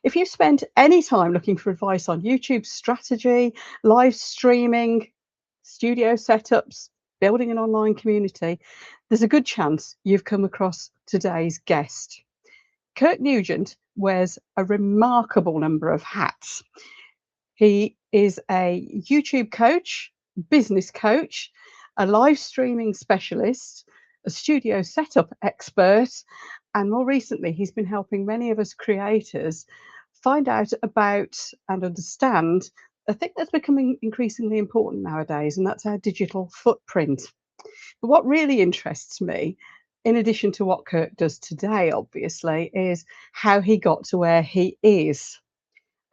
if you spent any time looking for advice on YouTube strategy, live streaming, studio setups, building an online community, there's a good chance you've come across today's guest. Kirk Nugent wears a remarkable number of hats. He is a YouTube coach, business coach, a live streaming specialist, a studio setup expert, and more recently, he's been helping many of us creators find out about and understand a thing that's becoming increasingly important nowadays, and that's our digital footprint. But what really interests me, in addition to what Kirk does today, obviously, is how he got to where he is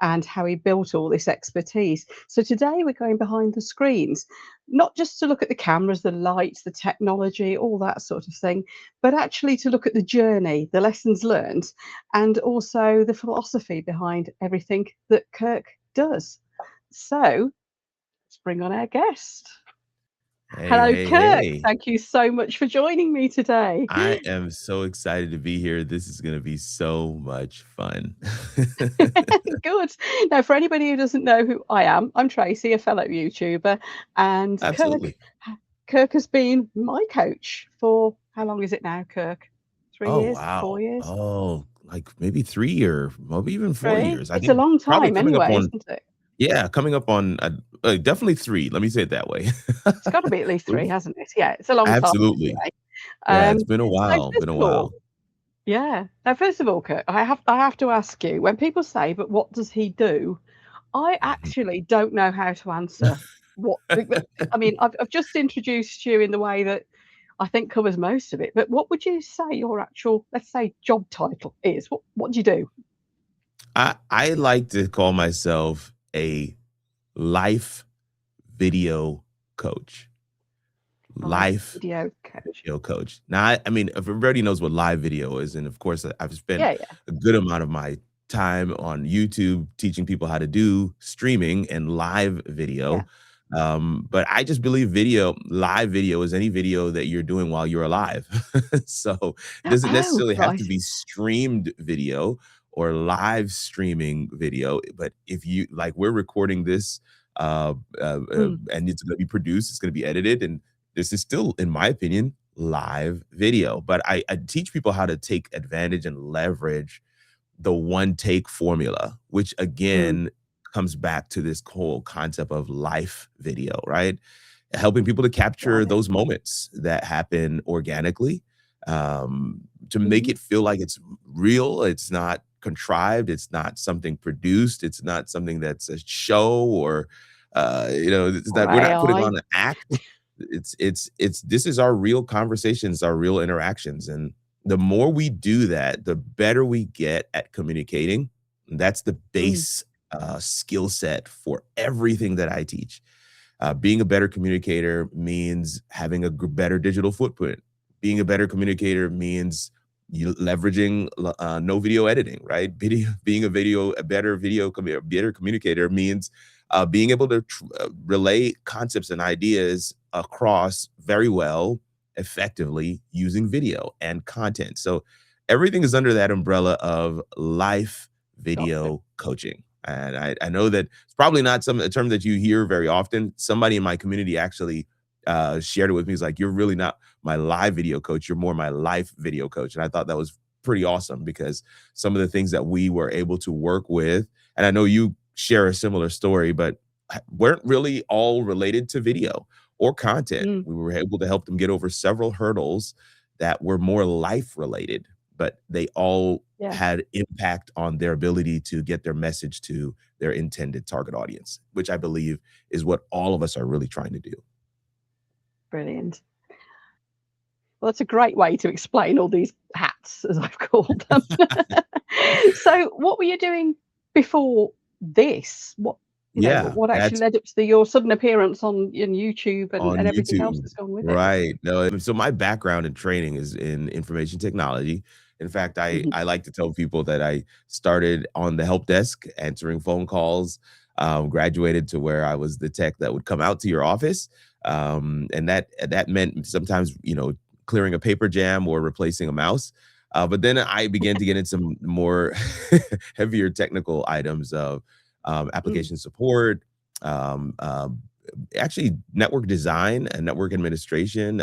and how he built all this expertise. So today we're going behind the screens, not just to look at the cameras, the lights, the technology, all that sort of thing, but actually to look at the journey, the lessons learned, and also the philosophy behind everything that Kirk does. So let's bring on our guest. Hey, Hello, hey, Kirk. hey. Thank you so much for joining me today. I am so excited to be here. This is going to be so much fun. Good. Now, for anybody who doesn't know who I am, I'm Tracy, a fellow YouTuber, and Absolutely. Kirk has been my coach for how long is it now, Kirk? 3 Oh, years, 4 wow. years? Oh, like maybe 3 or maybe even 4 3? years. I It's a think long probably time coming up anyway, on, isn't it? yeah, coming up on definitely 3. Let me say it that way. It's got to be at least 3, hasn't it? Yeah, it's a long time Absolutely. anyway. Yeah, it's Um, been a so while. first Been a of all, while. yeah. Now, first of all, Kirk, I have to ask you, when people say, "But what does he do?" I Mhm. actually don't know how to answer what I mean, I've just introduced you in the way that I think covers most of it, but what would you say your actual, let's say, job title is? What do you do? I like to call myself a life video coach. Live Life video coach. video coach. Now, I mean, if everybody knows what live video is, and of course, I've spent Yeah, yeah, a good amount of my time on YouTube teaching people how to do streaming and live yeah. video. But I just believe live video is any video that you're doing while you're alive. So it doesn't Oh, necessarily have right. to be streamed video or live streaming video. But if you like, we're recording this Mm, and it's going to be produced, it's going to be edited, and this is still, in my opinion, live video. But I teach people how to take advantage and leverage the one take formula, which mm. again comes back to this whole concept of life video, right? Helping people to capture Got it. those moments that happen organically, to make Mhm. it feel like it's real. It's not contrived. It's not something produced. It's not something that's a show or, it's Or that we're not putting AI. on an act. It's this is our real conversations, our real interactions, and the more we do that, the better we get at communicating. That's the Mm, base skill set for everything that I teach. Being a better communicator means having a better digital footprint. Being a better communicator means you leveraging no video editing, right? Being a better communicator means being able to relay concepts and ideas across very well, effectively using video and content. So everything is under that umbrella of life got it. video coaching. And I know that it's probably not a term that you hear very often. Somebody in my community actually shared it with me. He's like, "You're really not my live video coach. You're more my life video coach." And I thought that was pretty awesome because some of the things that we were able to work with, and I know you share a similar story, but weren't really all related to video or content. Mm, We were able to help them get over several hurdles that were more life related, but they all yeah, had impact on their ability to get their message to their intended target audience, which I believe is what all of us are really trying to do. brilliant. Well, that's a great way to explain all these hats, as I've called them. So, what were you doing before this? Yeah, What actually that's led up to your sudden appearance on YouTube on and everything else YouTube. that's gone with it? Right. No, so my background and training is in information technology. In fact, Mhm. I like to tell people that I started on the help desk answering phone calls, graduated to where I was the tech that would come out to your office. And that meant sometimes, clearing a paper jam or replacing a mouse. But then I began to get into some more heavier technical items of Mm. application support, um, um, actually network design and network administration,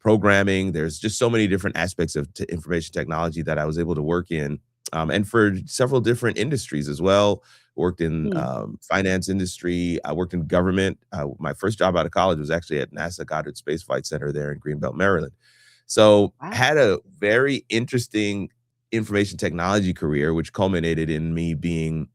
programming. There's just so many different aspects of information technology that I was able to work in, and for several different industries as well. Worked in Mm. finance industry. I worked in government. My first job out of college was actually at NASA Goddard Space Flight Center there in Greenbelt, Maryland. So Wow. had a very interesting information technology career, which culminated in me being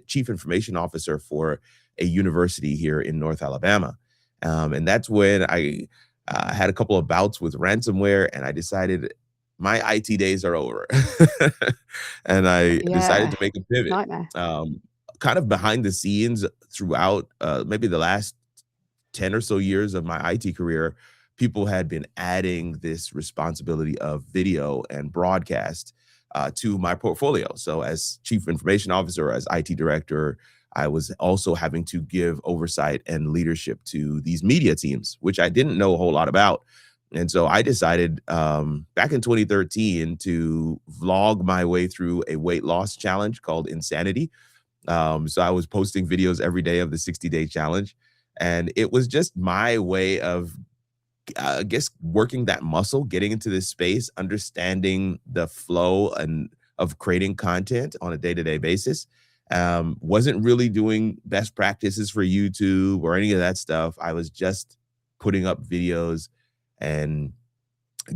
chief information officer for a university here in North Alabama. And that's when I had a couple of bouts with ransomware, and I decided my IT days are over. And I decided Yeah. to make a pivot. Nightmare. Um, Kind of behind the scenes throughout maybe the last 10 or so years of my IT career, people had been adding this responsibility of video and broadcast to my portfolio. So, as chief information officer, as IT director, I was also having to give oversight and leadership to these media teams, which I didn't know a whole lot about. And so I decided back in 2013 to vlog my way through a weight loss challenge called Insanity. So I was posting videos every day of the 60-day challenge. And it was just my way of, I guess, working that muscle, getting into this space, understanding the flow and of creating content on a day-to-day basis. Wasn't really doing best practices for YouTube or any of that stuff. I was just putting up videos and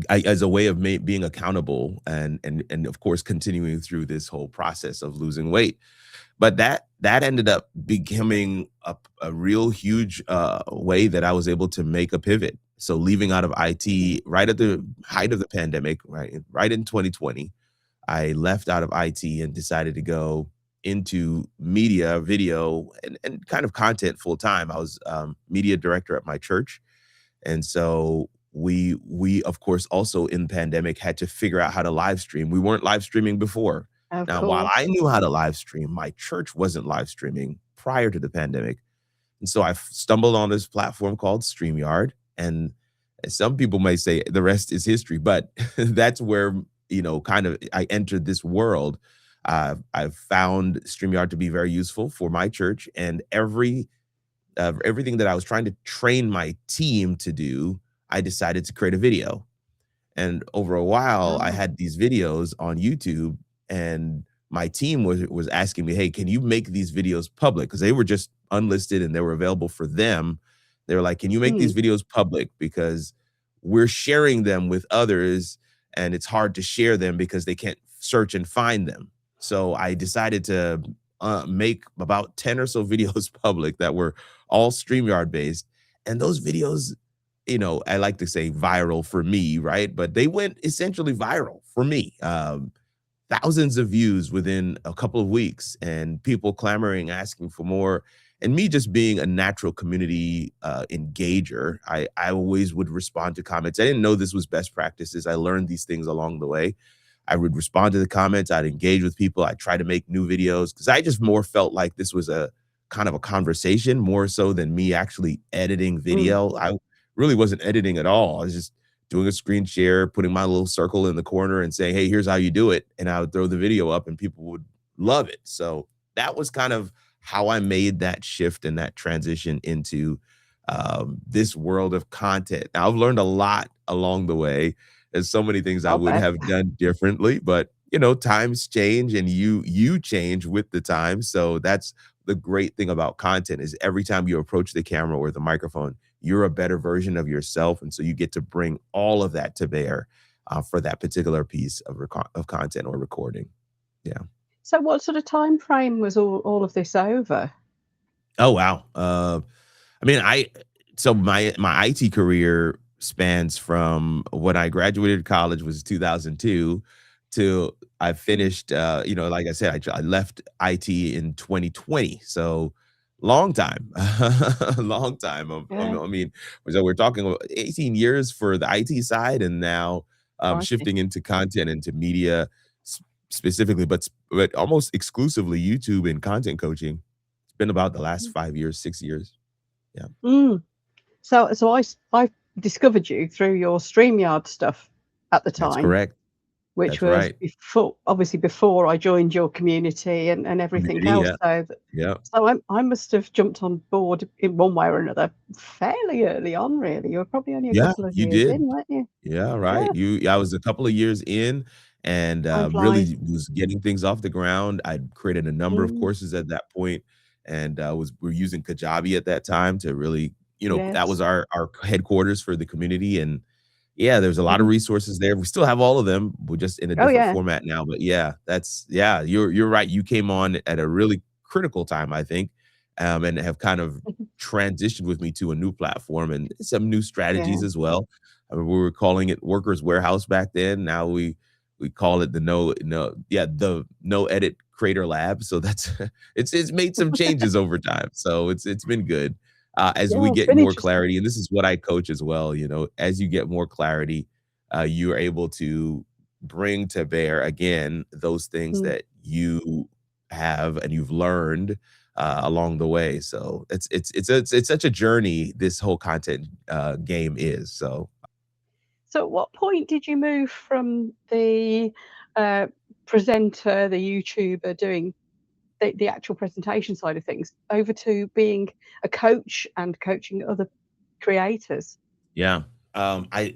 as a way of being accountable and of course continuing through this whole process of losing weight. But that ended up becoming a real huge way that I was able to make a pivot. So leaving out of IT right at the height of the pandemic, right in 2020, I left out of IT and decided to go into media, video, and kind of content full time. I was media director at my church, and so we of course also in pandemic had to figure out how to live stream. We weren't live streaming before. Of Now, while I course. knew how to live stream, my church wasn't live streaming prior to the pandemic. And so I stumbled on this platform called StreamYard. And some people may say the rest is history, but that's where, kind of I entered this world. I've found StreamYard to be very useful for my church, and everything that I was trying to train my team to do, I decided to create a video. And over a while, I Oh. had these videos on YouTube, and my team was asking me, "Hey, can you make these videos public?" Because they were just unlisted and they were available for them. They were like, "Can you make these Mm. videos public? Because we're sharing them with others, and it's hard to share them because they can't search and find them." So I decided to make about 10 or so videos public that were all StreamYard based. And those videos, I like to say viral for me, right? But they went essentially viral for me. Thousands of views within a couple of weeks, and people clamoring, asking for more. And me just being a natural community engager, I always would respond to comments. I didn't know this was best practices. I learned these things along the way. I would respond to the comments. I'd engage with people. I'd try to make new videos because I just more felt like this was a kind of a conversation more so than me actually editing Mm. video. I really wasn't editing at all. I was just doing a screen share, putting my little circle in the corner and saying, "Hey, here's how you do it." And I would throw the video up and people would love it. So that was kind of how I made that shift and that transition into this world of content. Now, I've learned a lot along the way. There's so many things I I would bet. have done differently, but times change and you change with the times. So that's the great thing about content is every time you approach the camera or the microphone, you're a better version of yourself, and so you get to bring all of that to bear for that particular piece of of content or recording. Yeah. So what sort of time frame was all of this over? Oh wow. I mean, so my IT career spans from when I graduated college was 2002 to I Mm. finished. Like I said, I left IT in 2020. So long time, long time. Yeah. I mean, so we're talking about 18 years for the IT side, and now Crikey. shifting into content, into media specifically, but almost exclusively YouTube and content coaching. It's been about the last 5 years, 6 years. Yeah, Mm. So I discovered you through your StreamYard stuff at the that's time, correct. which That's was right. before I joined your community and everything Community, else. yeah, yeah. So I must have jumped on board in one way or another fairly early on, really. You were probably only a Yeah, couple of you years did. in, weren't you? Yeah, Yeah, right. I was a couple of years in and time flies. really was getting things off the ground. I'd created a number of Mm, courses at that point, and we're using Kajabi at that time to really, that yes. was our headquarters for the community. And yeah, there's a lot of Mhm. resources there. We still have all of them. We're just in a Oh, different yeah. format now. But yeah, you're right. You came on at a really critical time, I think, and have kind of Mhm. transitioned with me to a new platform and some new strategies Yeah. as well. I mean, we were calling it Workers Warehouse back then. Now we call it the the No Edit Creator Lab. So that's it's made some changes over time. So it's been good. As we Yeah, it's get been more interesting. clarity, and this is what I coach as well, as you get more clarity, you are able to bring to bear again those things Mm. that you have and you've learned along the way. So it's such a journey. This whole content game is so. So at what point did you move from the, uh, presenter, the YouTuber doing the actual presentation side of things over to being a coach and coaching other creators? Yeah. I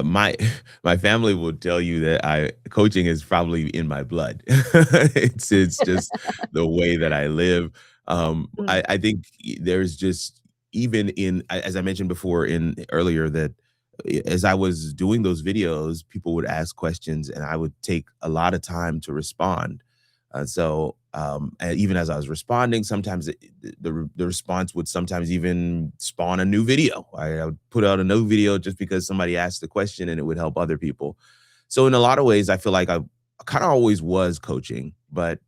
my my family will tell you that I coaching is probably in my blood. It's just the way that I live. Mm, I think there's just even as I mentioned before in earlier that as I was doing those videos, people would ask questions and I would take a lot of time to respond. And even as I was responding, sometimes the response would sometimes even spawn a new video. I would put out a new video just because somebody asked the question and it would help other people. So in a lot of ways, I feel like I kind of always was coaching, but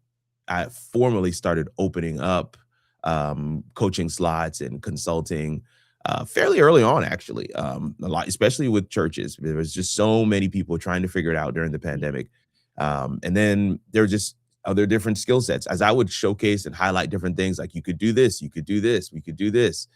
I formally started opening up coaching slots and consulting fairly early on, actually. A lot, especially with churches. There was just so many people trying to figure it out during the pandemic. And then there were just other different skill sets. As I would showcase and highlight different things, like you could do this, you could do this, we could do this.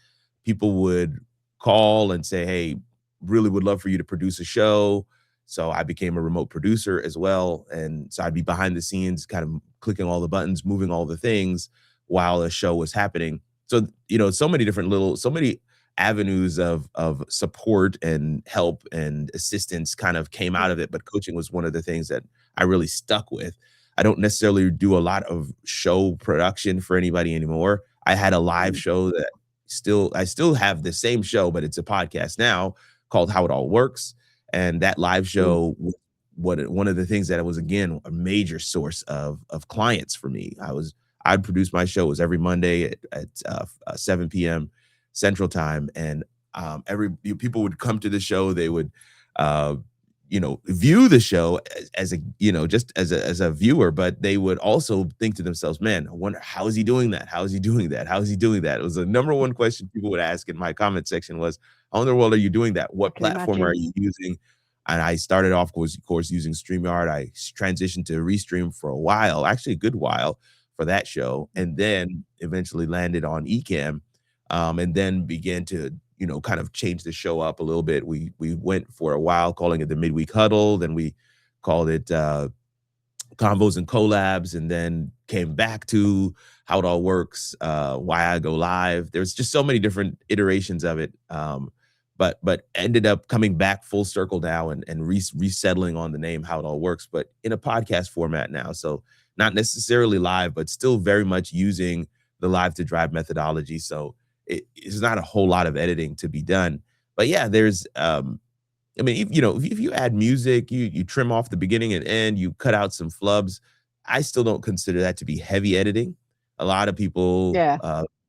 People would call and say, "Hey, really would love for you to produce a show." So I became a remote producer as well. And so I'd be behind the scenes, kind of clicking all the buttons, moving all the things while a show was happening. So, so many avenues of support and help and assistance kind of came out mm, of it. But coaching was one of the things that I really stuck with. I don't necessarily do a lot of show production for anybody anymore. I had a live mm, show that I still have the same show, but it's a podcast now called How It All Works. And that live mm. show one of the things that was again a major source of clients for me. I'd produce my show. It was every Monday at 7 p.m. Central Time, and people would come to the show. They would, uh, view the show as a just as a viewer, but they would also think to themselves, "Man, I wonder how is he doing that? How is he doing that? How is he doing that?" It was the number one question people would ask in my comment section was, "How in the world are you doing that? I What can platform are imagine. you using?" And I started off, of course, using StreamYard. I transitioned to Restream for a while, actually a good while for that show, Mm, and then eventually landed on Ecamm, and then began to kind of change the show up a little bit. We went for a while calling it the Midweek Huddle, then we called it Combos and Collabs, and then came back to How It All Works, Why I Go Live. There's just so many different iterations of it. But ended up coming back full circle now and resettling on the name How It All Works, but in a podcast format now. So not necessarily live, but still very much using the Live to Drive methodology. So it's not a whole lot of editing to be done. But yeah, there's I mean, if you add music, you trim off the beginning and end, you cut out some flubs. I still don't consider that to be heavy editing. A lot of people, yeah.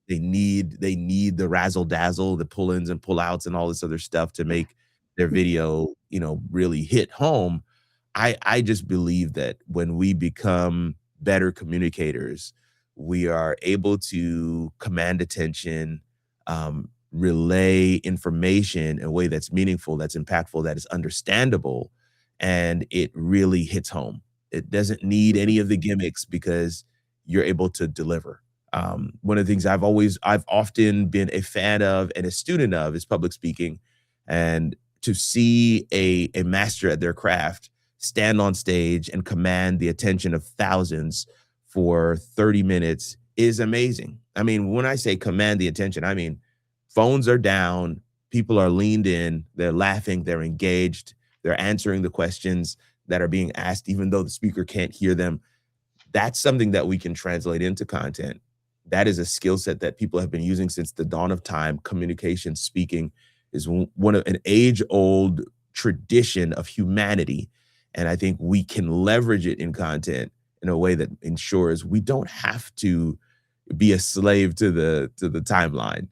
they need the razzle dazzle, the pull-ins and pull-outs and all this other stuff to make their Mm, video, really hit home. I just believe that when we become better communicators, we are able to command attention, relay information in a way that's meaningful, that's impactful, that is understandable, and it really hits home. It doesn't need mhm, any of the gimmicks because you're able to deliver. One of the things I've often been a fan of and a student of is public speaking, and to see a master at their craft stand on stage and command the attention of thousands for 30 minutes is amazing. I mean, when I say command the attention, I mean phones are down, people are leaned in, they're laughing, they're engaged, they're answering the questions that are being asked, even though the speaker can't hear them. That's something that we can translate into content. That is a skill set that people have been using since the dawn of time. Communication, speaking is one of an age-old tradition of humanity. And I think we can leverage it in content in a way that ensures we don't have to be a slave to the timeline.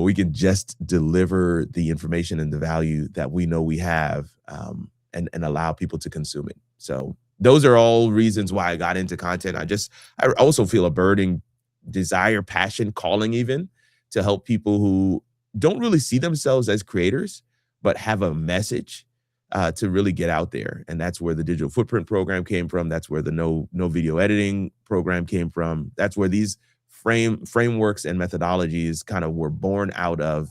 We can just deliver the information and the value that we know we have, and allow people to consume it. So those are all reasons why I got into content. I also feel a burning desire, passion, calling even to help people who don't really see themselves as creators, but have a message to really get out there. And that's where the digital footprint program came from. That's where the no video editing program came from. That's where these frameworks and methodologies kind of were born out of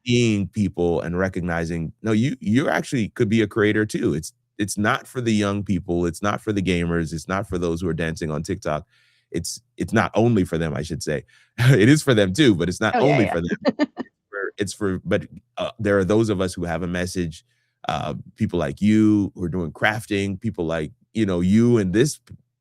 seeing people and recognizing, no, you actually could be a creator too. It's not for the young people. It's not for the gamers. It's not for those who are dancing on TikTok. It's not only for them, I should say. It is for them too, but it's not only for them. But there are those of us who have a message, people like you who are doing crafting, people like, you and this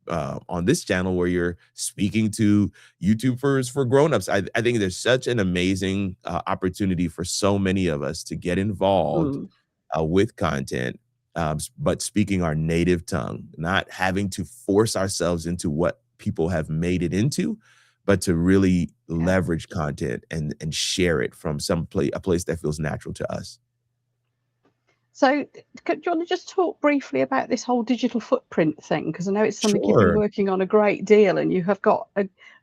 on this channel where you're speaking to YouTubers for grownups. I think there's such an amazing opportunity for so many of us to get involved with content, but speaking our native tongue, not having to force ourselves into what people have made it into, but to really leverage content and share it from a place that feels natural to us. So do you want to just talk briefly about this whole digital footprint thing? Because I know it's something you've been working on a great deal, and you have got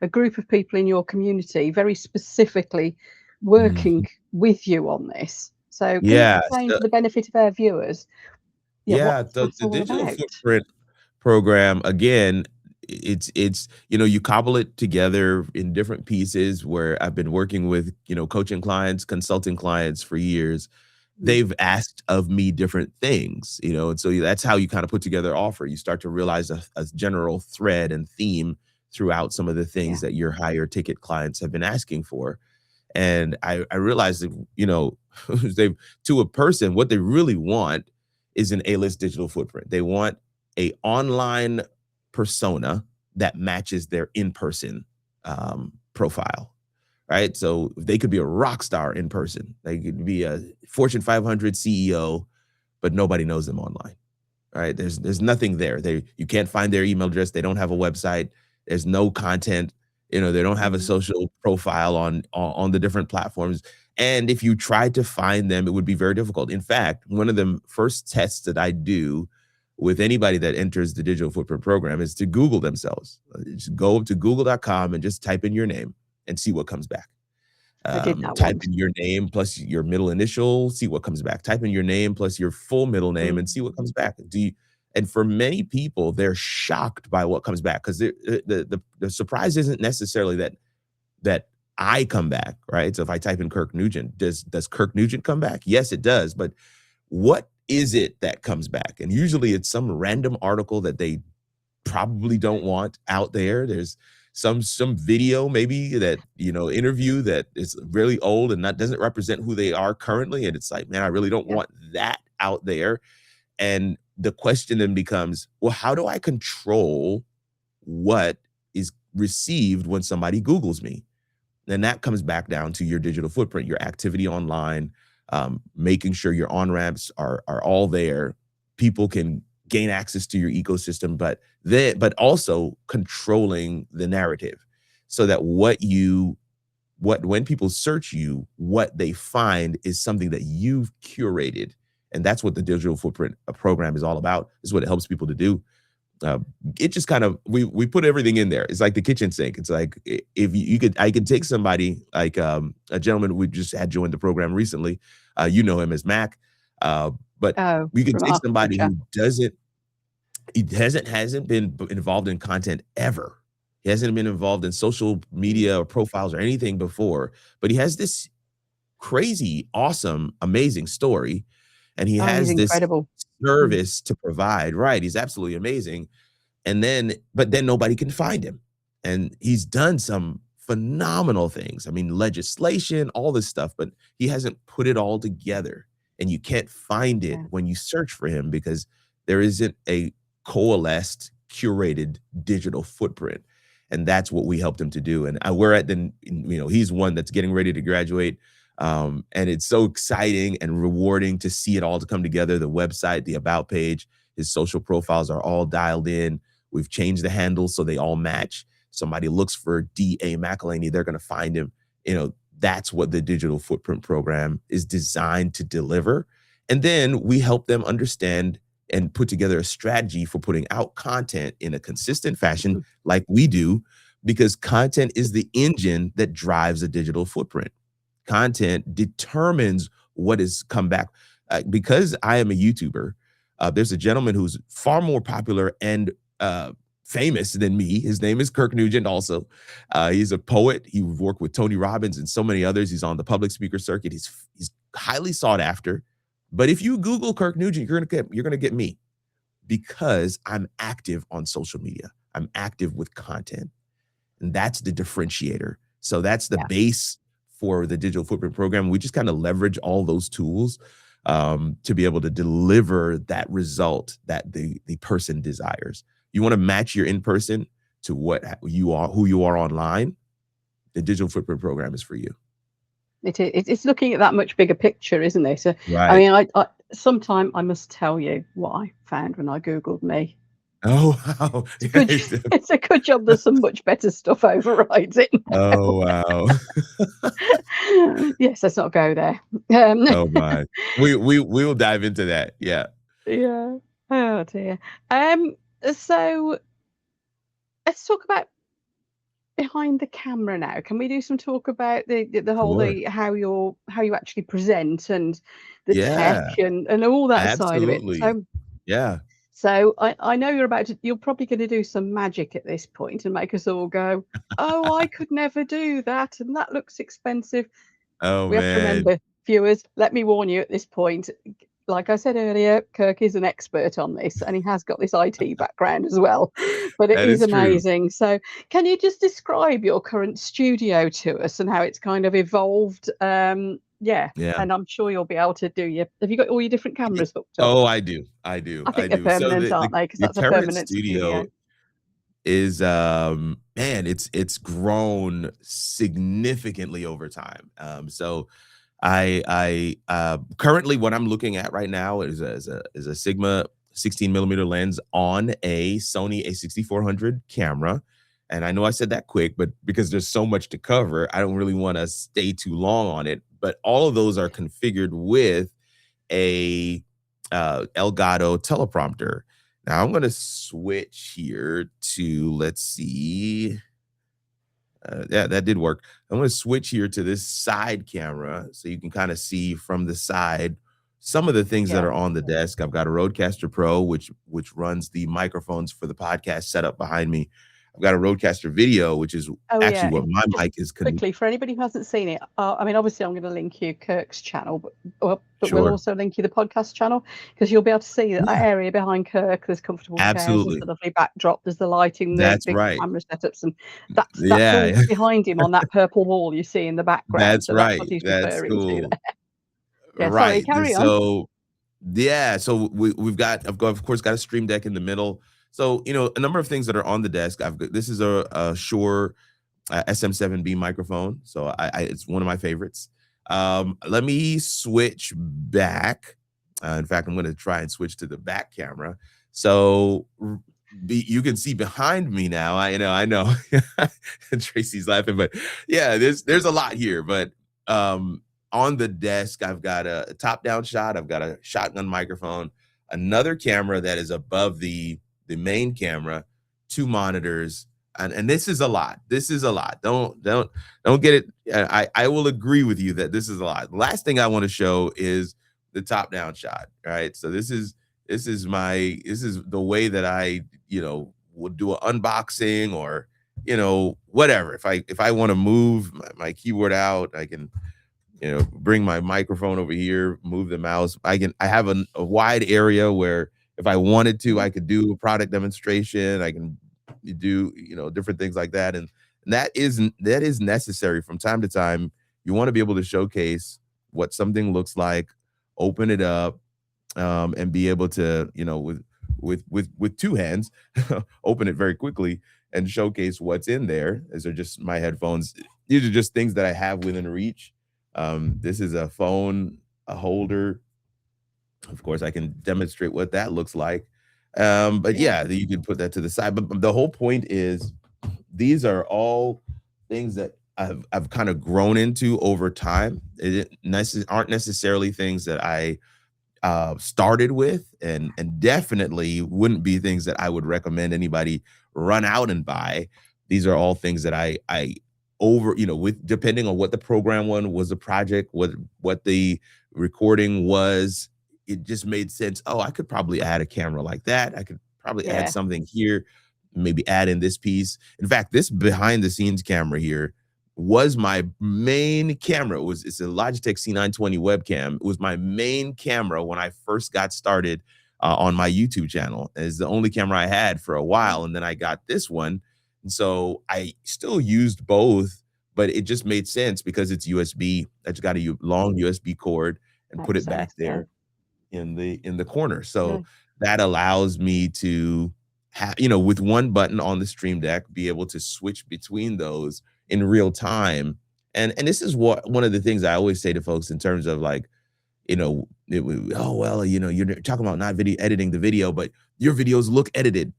a group of people in your community very specifically working with you on this. So can you explain for the benefit of our viewers? The digital footprint program, again, it's you cobble it together in different pieces, where I've been working with coaching clients, consulting clients for years. They've asked of me different things, and so that's how you kind of put together an offer. You start to realize a general thread and theme throughout some of the things that your higher ticket clients have been asking for. And I realized that, to a person, what they really want is an A-list digital footprint. They want a online persona that matches their in-person profile. Right. So they could be a rock star in person. They could be a Fortune 500 CEO, but nobody knows them online. Right. There's nothing there. You can't find their email address. They don't have a website. There's no content. They don't have a social profile on the different platforms. And if you tried to find them, it would be very difficult. In fact, one of the first tests that I do with anybody that enters the digital footprint program is to Google themselves. Just go to google.com and just type in your name and see what comes back. Type in your name plus your middle initial, see what comes back. Type in your name plus your full middle name and see what comes back. And for many people, they're shocked by what comes back, because the surprise isn't necessarily that I come back, right? So if I type in Kirk Nugent, does Kirk Nugent come back? Yes, it does. But what is it that comes back? And usually it's some random article that they probably don't want out there. There's some video, maybe that, interview that is really old and that doesn't represent who they are currently. And it's like, man, I really don't want that out there. And the question then becomes, well, how do I control what is received when somebody Googles me? And that comes back down to your digital footprint, your activity online, making sure your on-ramps are all there. People can gain access to your ecosystem, but also controlling the narrative, so that when people search you, what they find is something that you've curated. And that's what the digital footprint program is all about. This is what it helps people to do. It just kind of, we put everything in there. It's like the kitchen sink. It's like, I could take somebody like a gentleman we just had joined the program recently. You know him as Mac. But we could take somebody who hasn't been involved in content ever. He hasn't been involved in social media or profiles or anything before, but he has this crazy, awesome, amazing story. And he has this service to provide. Right. He's absolutely amazing. But then nobody can find him. And he's done some phenomenal things. I mean, legislation, all this stuff, but he hasn't put it all together. And you can't find it Yeah. when you search for him because there isn't a coalesced, curated digital footprint. And that's what we helped him to do. And we're at he's one that's getting ready to graduate. And it's so exciting and rewarding to see it all to come together. The website, the about page, his social profiles are all dialed in. We've changed the handles so they all match. Somebody looks for D.A. McElhaney, they're going to find him. That's what the digital footprint program is designed to deliver. And then we help them understand and put together a strategy for putting out content in a consistent fashion like we do, because content is the engine that drives a digital footprint. Content determines what is come back. Because I am a YouTuber, there's a gentleman who's far more popular and famous than me. His name is Kirk Nugent also. He's a poet. He worked with Tony Robbins and so many others. He's on the public speaker circuit. He's highly sought after. But if you Google Kirk Nugent, you're gonna get me, because I'm active on social media. I'm active with content. And that's the differentiator. So that's the base for the digital footprint program. We just kind of leverage all those tools to be able to deliver that result that the person desires. You want to match your in-person to who you are online. The digital footprint program is for you. It's looking at that much bigger picture, isn't it? So, Right. I mean, I sometime I must tell you what I found when I Googled me. Oh, wow. It's a good job there's some much better stuff overrides it now. Oh, wow. Yes, let's not go there. Oh, my. We will dive into that. Yeah. Yeah. Oh, dear. So let's talk about behind the camera now. Can we do some talk about the whole Sure. how you actually present and the tech Yeah. and all that side of it? Absolutely. Yeah. So I know you're probably going to do some magic at this point and make us all go, oh, I could never do that, and that looks expensive. Oh, We have to man. remember, viewers, let me warn you at this point. Like I said earlier, Kirk is an expert on this, and he has got this IT background as well. But it That is is true. amazing. So, can you just describe your current studio to us and how it's kind of evolved? Yeah, Yeah. and I'm sure you'll be able to Have you got all your different cameras hooked up? Oh, I do. I do. I I think they're do. So permanent, aren't they? Because the that's a current permanent studio studio. is man, it's grown significantly over time. So I currently what I'm looking at right now is a Sigma 16mm lens on a Sony A6400 camera. And I know I said that quick, but because there's so much to cover, I don't really want to stay too long on it. But all of those are configured with a Elgato teleprompter. Now I'm going to switch here to, let's see. Yeah, that did work. I'm going to switch here to this side camera so you can kind of see from the side some of the things that Yeah. are on the desk. I've got a Rodecaster Pro, which runs the microphones for the podcast setup behind me. I've got a Rodecaster Video, which is actually what my Just mic is. quickly, for anybody who hasn't seen it, I mean, obviously, I'm going to link you Kirk's channel, but we'll Sure. also link you the podcast channel, because you'll be able to see that Yeah. area behind Kirk. There's comfortable chairs, Absolutely. there's the lovely backdrop, there's the lighting, the That's big right. camera setups, and that's Yeah. all behind him on that purple wall you see in the background. That's So that's right. what he's That's referring to cool. there. Yeah, sorry, Right. carry on. So yeah, so I've got, of course, got a Stream Deck in the middle. So, a number of things that are on the desk. This is a Shure SM7B microphone. So it's one of my favorites. Let me switch back. In fact, I'm going to try and switch to the back camera. So you can see behind me now. I know. Tracy's laughing, but yeah, there's a lot here. But on the desk, I've got a top-down shot. I've got a shotgun microphone, another camera that is above the main camera, 2 monitors, and this is a lot. This is a lot. Don't get it. I will agree with you that this is a lot. The last thing I want to show is the top-down shot. Right. So this is the way that I would do an unboxing or whatever. If I want to move my keyboard out, I can bring my microphone over here, move the mouse. I have a wide area where if I wanted to, I could do a product demonstration. I can do, different things like that. And that is necessary from time to time. You want to be able to showcase what something looks like, open it up, and be able to, with two hands, open it very quickly and showcase what's in there. These are just my headphones. These are just things that I have within reach. This is a phone, a holder. Of course, I can demonstrate what that looks like. But yeah, you can put that to the side. But the whole point is, these are all things that I've kind of grown into over time. Aren't necessarily things that I started with, and definitely wouldn't be things that I would recommend anybody run out and buy. These are all things that I with depending on what the program was, the project, what the recording was, it just made sense. Oh, I could probably add a camera like that. I could probably add something here, maybe add in this piece. In fact, this behind the scenes camera here was my main camera. It's a Logitech C920 webcam. It was my main camera when I first got started on my YouTube channel. It's the only camera I had for a while, and then I got this one. And so I still used both, but it just made sense because it's USB. I just got a long USB cord and put it back there in the corner. So that allows me to have, with one button on the Stream Deck, be able to switch between those in real time. And this is one of the things I always say to folks in terms of like, you're talking about not editing the video, but your videos look edited.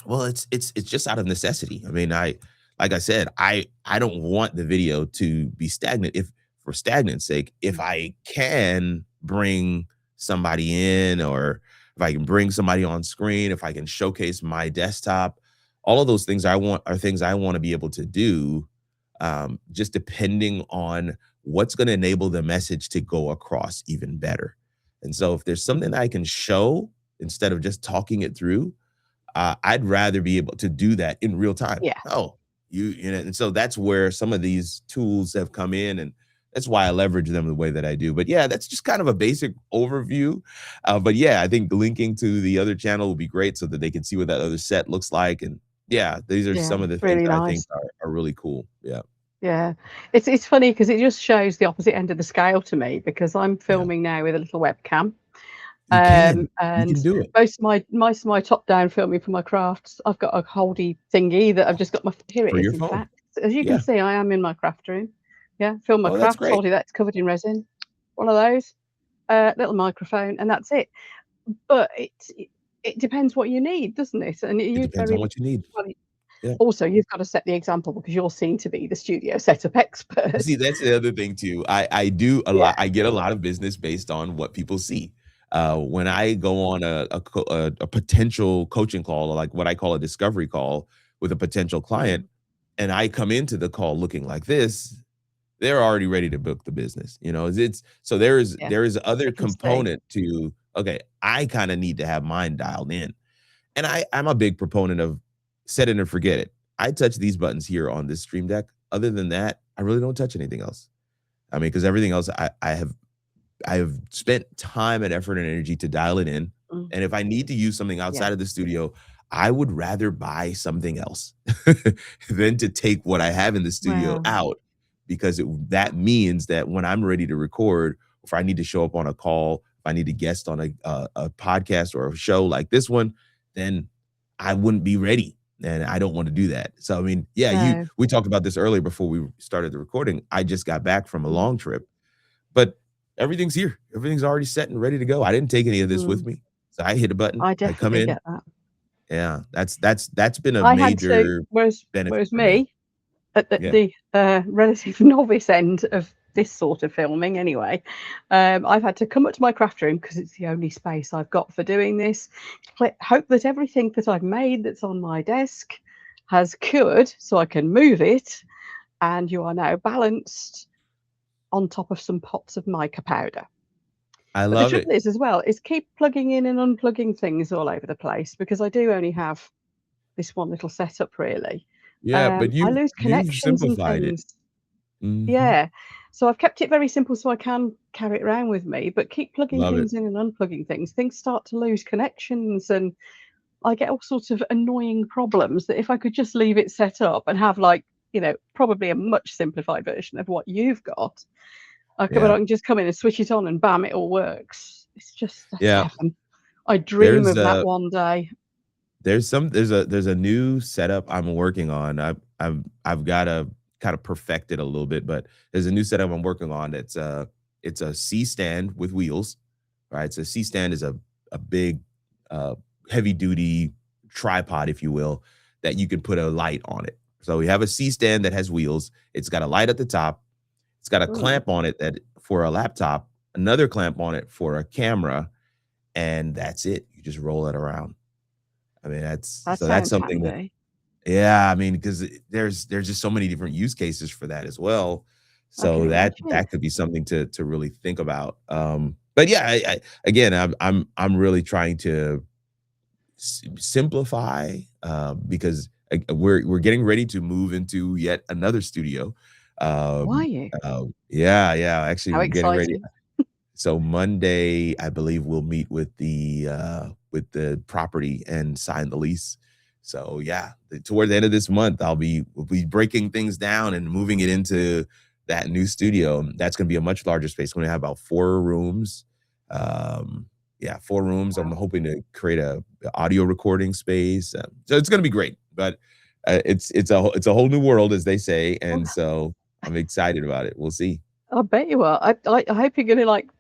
Well, it's just out of necessity. I mean, like I said, I don't want the video to be stagnant. If for stagnant's sake, if I can bring somebody in, or if I can bring somebody on screen, if I can showcase my desktop, all of those things are things I want to be able to do, just depending on what's going to enable the message to go across even better. And so if there's something that I can show instead of just talking it through, I'd rather be able to do that in real time. Oh, and so that's where some of these tools have come in, and that's why I leverage them the way that I do. But yeah, that's just kind of a basic overview. But yeah, I think linking to the other channel will be great so that they can see what that other set looks like. And yeah, these are some of the things that I think are really cool. Yeah. Yeah, it's funny because it just shows the opposite end of the scale to me, because I'm filming now with a little webcam. You and can do it. most of my top-down filming for my crafts, I've got a holdy thingy that I've just got here it For is, your in phone. fact. As you can see, I am in my craft room. Yeah, film my Oh, that's crafts, great. holdy that's covered in resin. One of those, little microphone, and that's it. But it depends what you need, doesn't it? And It depends on what you need. Yeah. Also, you've got to set the example, because you're seen to be the studio setup expert. See, that's the other thing too. I do a lot. I get a lot of business based on what people see. When I go on a potential coaching call, or like what I call a discovery call with a potential client, and I come into the call looking like this, they're already ready to book the business. So there is other component to, okay, I kind of need to have mine dialed in. And I'm a big proponent of set it and forget it. I touch these buttons here on this Stream Deck. Other than that, I really don't touch anything else. I mean, because everything else I have spent time and effort and energy to dial it in. And if I need to use something outside of the studio, I would rather buy something else than to take what I have in the studio out, because that means that when I'm ready to record, if I need to show up on a call, if I need to guest on a podcast or a show like this one, then I wouldn't be ready. And I don't want to do that. So, I mean, we talked about this earlier before we started the recording. I just got back from a long trip, but everything's here. Everything's already set and ready to go. I didn't take any of this with me. So I hit a button. I I come in. get that. Yeah, that's been a major benefit. Whereas me, at the relative novice end of this sort of filming anyway, I've had to come up to my craft room, because it's the only space I've got for doing this, hope that everything that I've made that's on my desk has cured so I can move it, and you are now balanced on top of some pots of mica powder. I love it. The trouble is, as well, is keep plugging in and unplugging things all over the place, because I do only have this one little setup, really. Yeah, but I lose you've connections and simplified it. things. Yeah. So I've kept it very simple so I can carry it around with me, but keep plugging Love it. things in and unplugging things. Things start to lose connections, and I get all sorts of annoying problems that if I could just leave it set up and have, like, probably a much simplified version of what you've got, I Yeah. can just come in and switch it on and bam, it all works. It's just that's Yeah. heaven. I dream There's of that one day. there's a new setup I'm working on. I've got to kind of perfect it a little bit, but there's a new setup I'm working on. It's a C stand with wheels, right? So C stand is a big uh heavy duty tripod, if you will, that you can put a light on it. So we have a C stand that has wheels. It's got a light at the top. It's got a Mm, clamp on it that for a laptop, another clamp on it for a camera, and that's it. You just roll it around. I mean, that that's sounds something that, handy. yeah, I mean, because there's just so many different use cases for that as well. I can So imagine. that could be something to really think about. But yeah, again, I'm really trying to simplify, because we're getting ready to move into yet another studio. Why you? Yeah, yeah. Actually, How we're getting ready. exciting. So Monday, I believe we'll meet with the property and sign the lease. So yeah, toward the end of this month, we'll be breaking things down and moving it into that new studio. That's going to be a much larger space. We're going to have about 4 rooms. Yeah, 4 rooms. I'm Wow. hoping to create a audio recording space. So it's going to be great. But it's a whole new world, as they say, Well, and so I'm excited about it. We'll see. I bet you are. I hope you're gonna, like,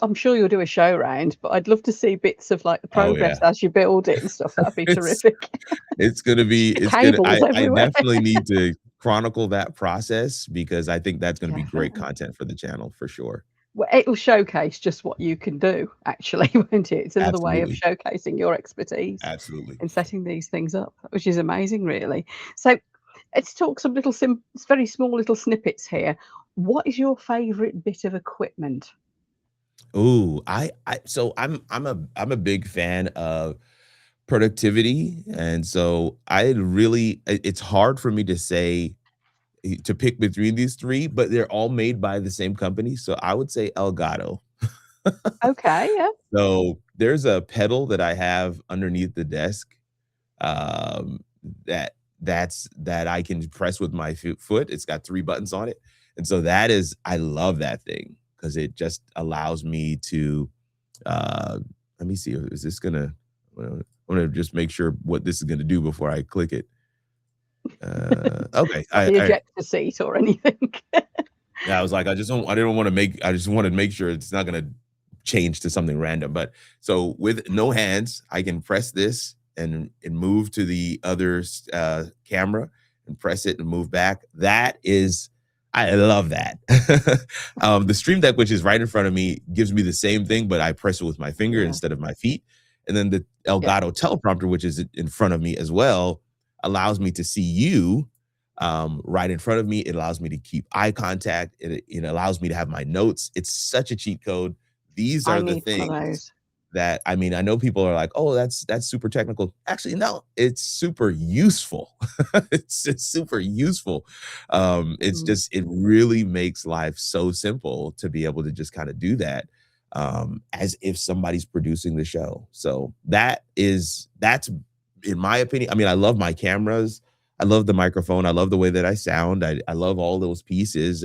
I'm sure you'll do a show round, but I'd love to see bits of, like, the Oh progress yeah. as you build it and stuff. That'd be It's terrific. it's gonna Cables I everywhere. definitely need to chronicle that process because I think that's gonna be great Definitely. content for the channel for sure. Well, it'll showcase just what you can do, actually, won't it? It's another way of Absolutely. showcasing your expertise Absolutely. in setting these things up, which is amazing, really. So let's talk some little very small little snippets here. What is your favourite bit of equipment? Ooh, so I'm a big fan of productivity, and so it's hard for me to say to pick between these 3, but they're all made by the same company, so I would say Elgato. Okay, yeah, So, there's a pedal that I have underneath the desk, um, that I can press with my foot. It's got 3 buttons on it, and so I love that thing because it just allows me to, uh let me see, is this gonna well, I wanna just make sure what this is gonna do before I click it. Okay, not the ejector seat or anything. yeah, I was like, I didn't wanna I just wanna make sure it's not gonna change to something random. But so with no hands, I can press this and move to the other camera and press it and move back. I love that. The Stream Deck, which is right in front of me, gives me the same thing, but I press it with my finger Yeah, instead of my feet. And then the yeah, Elgato teleprompter, which is in front of me as well, allows me to see you right in front of me. It allows me to keep eye contact. It allows me to have my notes. It's such a cheat code. These I are the need one of things those. that, I mean, I know people are like, "Oh, that's super technical." Actually, no, it's super useful. It's super useful. Mm, It really makes life so simple to be able to just kind of do that, as if somebody's producing the show. So that's in my opinion. I mean, I love my cameras. I love the microphone. I love the way that I sound. I love all those pieces.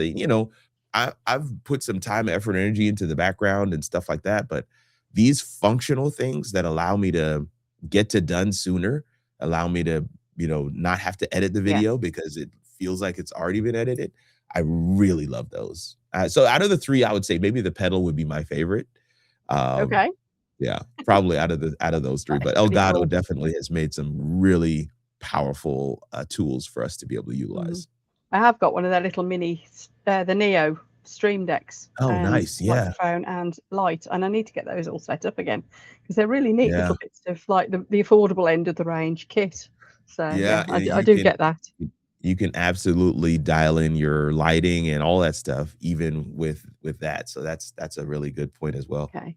I've put some time, effort, energy into the background and stuff like that, but these functional things that allow me to get to done sooner, allow me to, not have to edit the yeah, video because it feels like it's already been edited. I really love those. So out of the 3, I would say maybe the pedal would be my favorite. Um, okay, yeah, probably out of those 3, that is but pretty Elgato cool. definitely has made some really powerful, tools for us to be able to Mhm. utilize. I have got one of their little the Neo Stream Decks Oh, and nice. Yeah. microphone and light, and I need to get those all set up again because they're really neat Yeah. little bits of, like, the affordable end of the range kit. So, yeah, Yeah, I do get that. you can absolutely dial in your lighting and all that stuff even with that. So that's a really good point as well. Okay.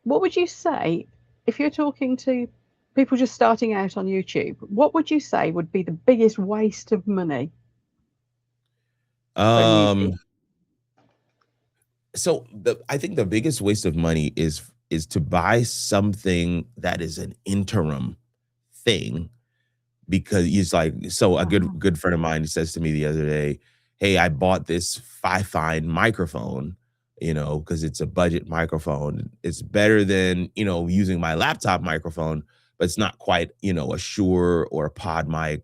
What would you say if you're talking to people just starting out on YouTube, what would you say would be the biggest waste of money for a Um, newbie? So I think the biggest waste of money is to buy something that is an interim thing, because he's like, so a Ah, good friend of mine says to me the other day, "Hey, I bought this Fine microphone, because it's a budget microphone. It's better than, using my laptop microphone, but it's not quite, a Shure or a Pod mic,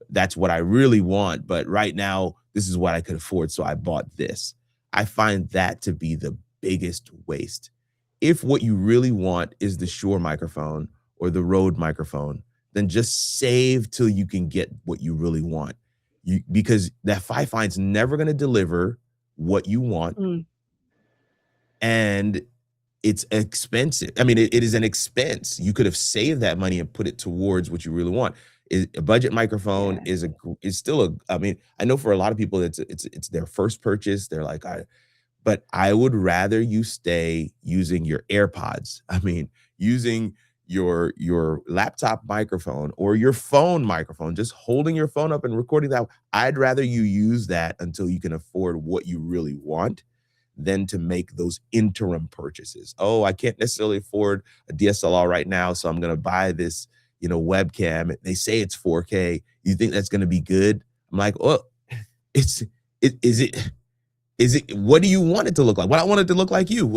that's what I really want, but right now this is what I could afford, so I bought this." I find that to be the biggest waste. If what you really want is the Shure microphone or the Rode microphone, then just save till you can get what you really want. Because that Fine's never going to deliver what you want, mm, and it's expensive. I mean, it is an expense. You could have saved that money and put it towards what you really want. A budget microphone yeah. is still a. I mean, I know for a lot of people, it's their first purchase. They're like, but I would rather you stay using your AirPods. I mean, using your laptop microphone or your phone microphone, just holding your phone up and recording that. I'd rather you use that until you can afford what you really want than to make those interim purchases. Oh, I can't necessarily afford a DSLR right now, so I'm going to buy this, webcam. They say it's 4K. You think that's going to be good? I'm like, oh, it's is it what do you want it to look like? What I want it to look like you.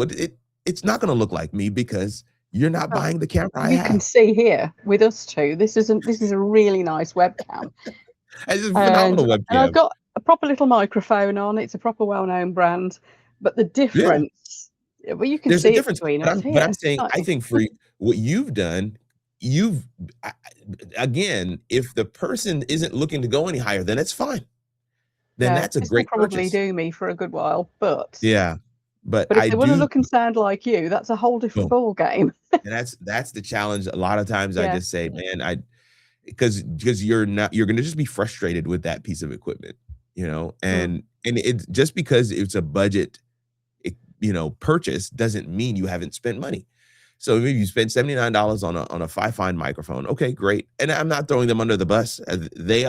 It's not going to look like me because you're not Well, buying the camera I you can have. see here with us two, this is a really nice webcam. It's a And phenomenal I've webcam. got a proper little microphone on. It's a proper well-known brand, but the Yeah, difference, well, you can there's a see it difference. between But us I'm here, saying, can't I you? think for what you've done, you've again, if the person isn't looking to go any higher, then it's fine. Then No, that's a this will great probably purchase. do me for a good while, but Yeah. But if I they want to do look and sound like you, that's a whole different boom. ball game. And that's the challenge. A lot of times I Yeah. just say, man, because you're gonna just be frustrated with that piece of equipment, Mm, and it just because it's a budget, purchase doesn't mean you haven't spent money. So maybe you spend $79 on a Fine microphone. Okay, great. And I'm not throwing them under the bus. They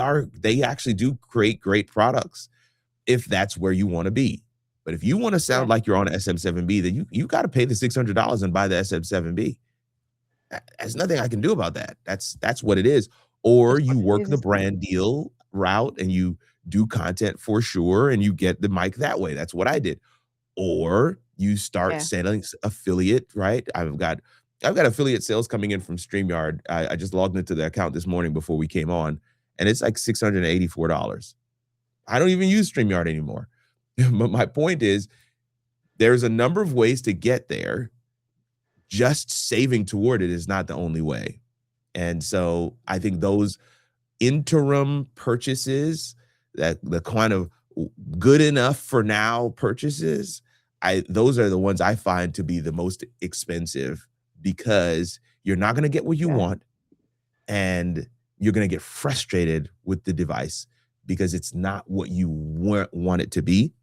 actually do create great products if that's where you want to be. But if you want to yeah. sound like you're on an SM7B, then you got to pay the $600 and buy the SM7B. There's nothing I can do about that. That's what it is. Or That's what you it work is, the isn't it? brand deal route and you do content for sure and you get the mic that way. That's what I did. Or you start Yeah. selling affiliate, right? I've got affiliate sales coming in from StreamYard. I just logged into the account this morning before we came on, and it's like $684. I don't even use StreamYard anymore. But my point is, there's a number of ways to get there. Just saving toward it is not the only way. And so I think those interim purchases, that the kind of good enough for now purchases, those are the ones I find to be the most expensive, because you're not going to get what you Yeah. want, and you're going to get frustrated with the device because it's not what you want it to be.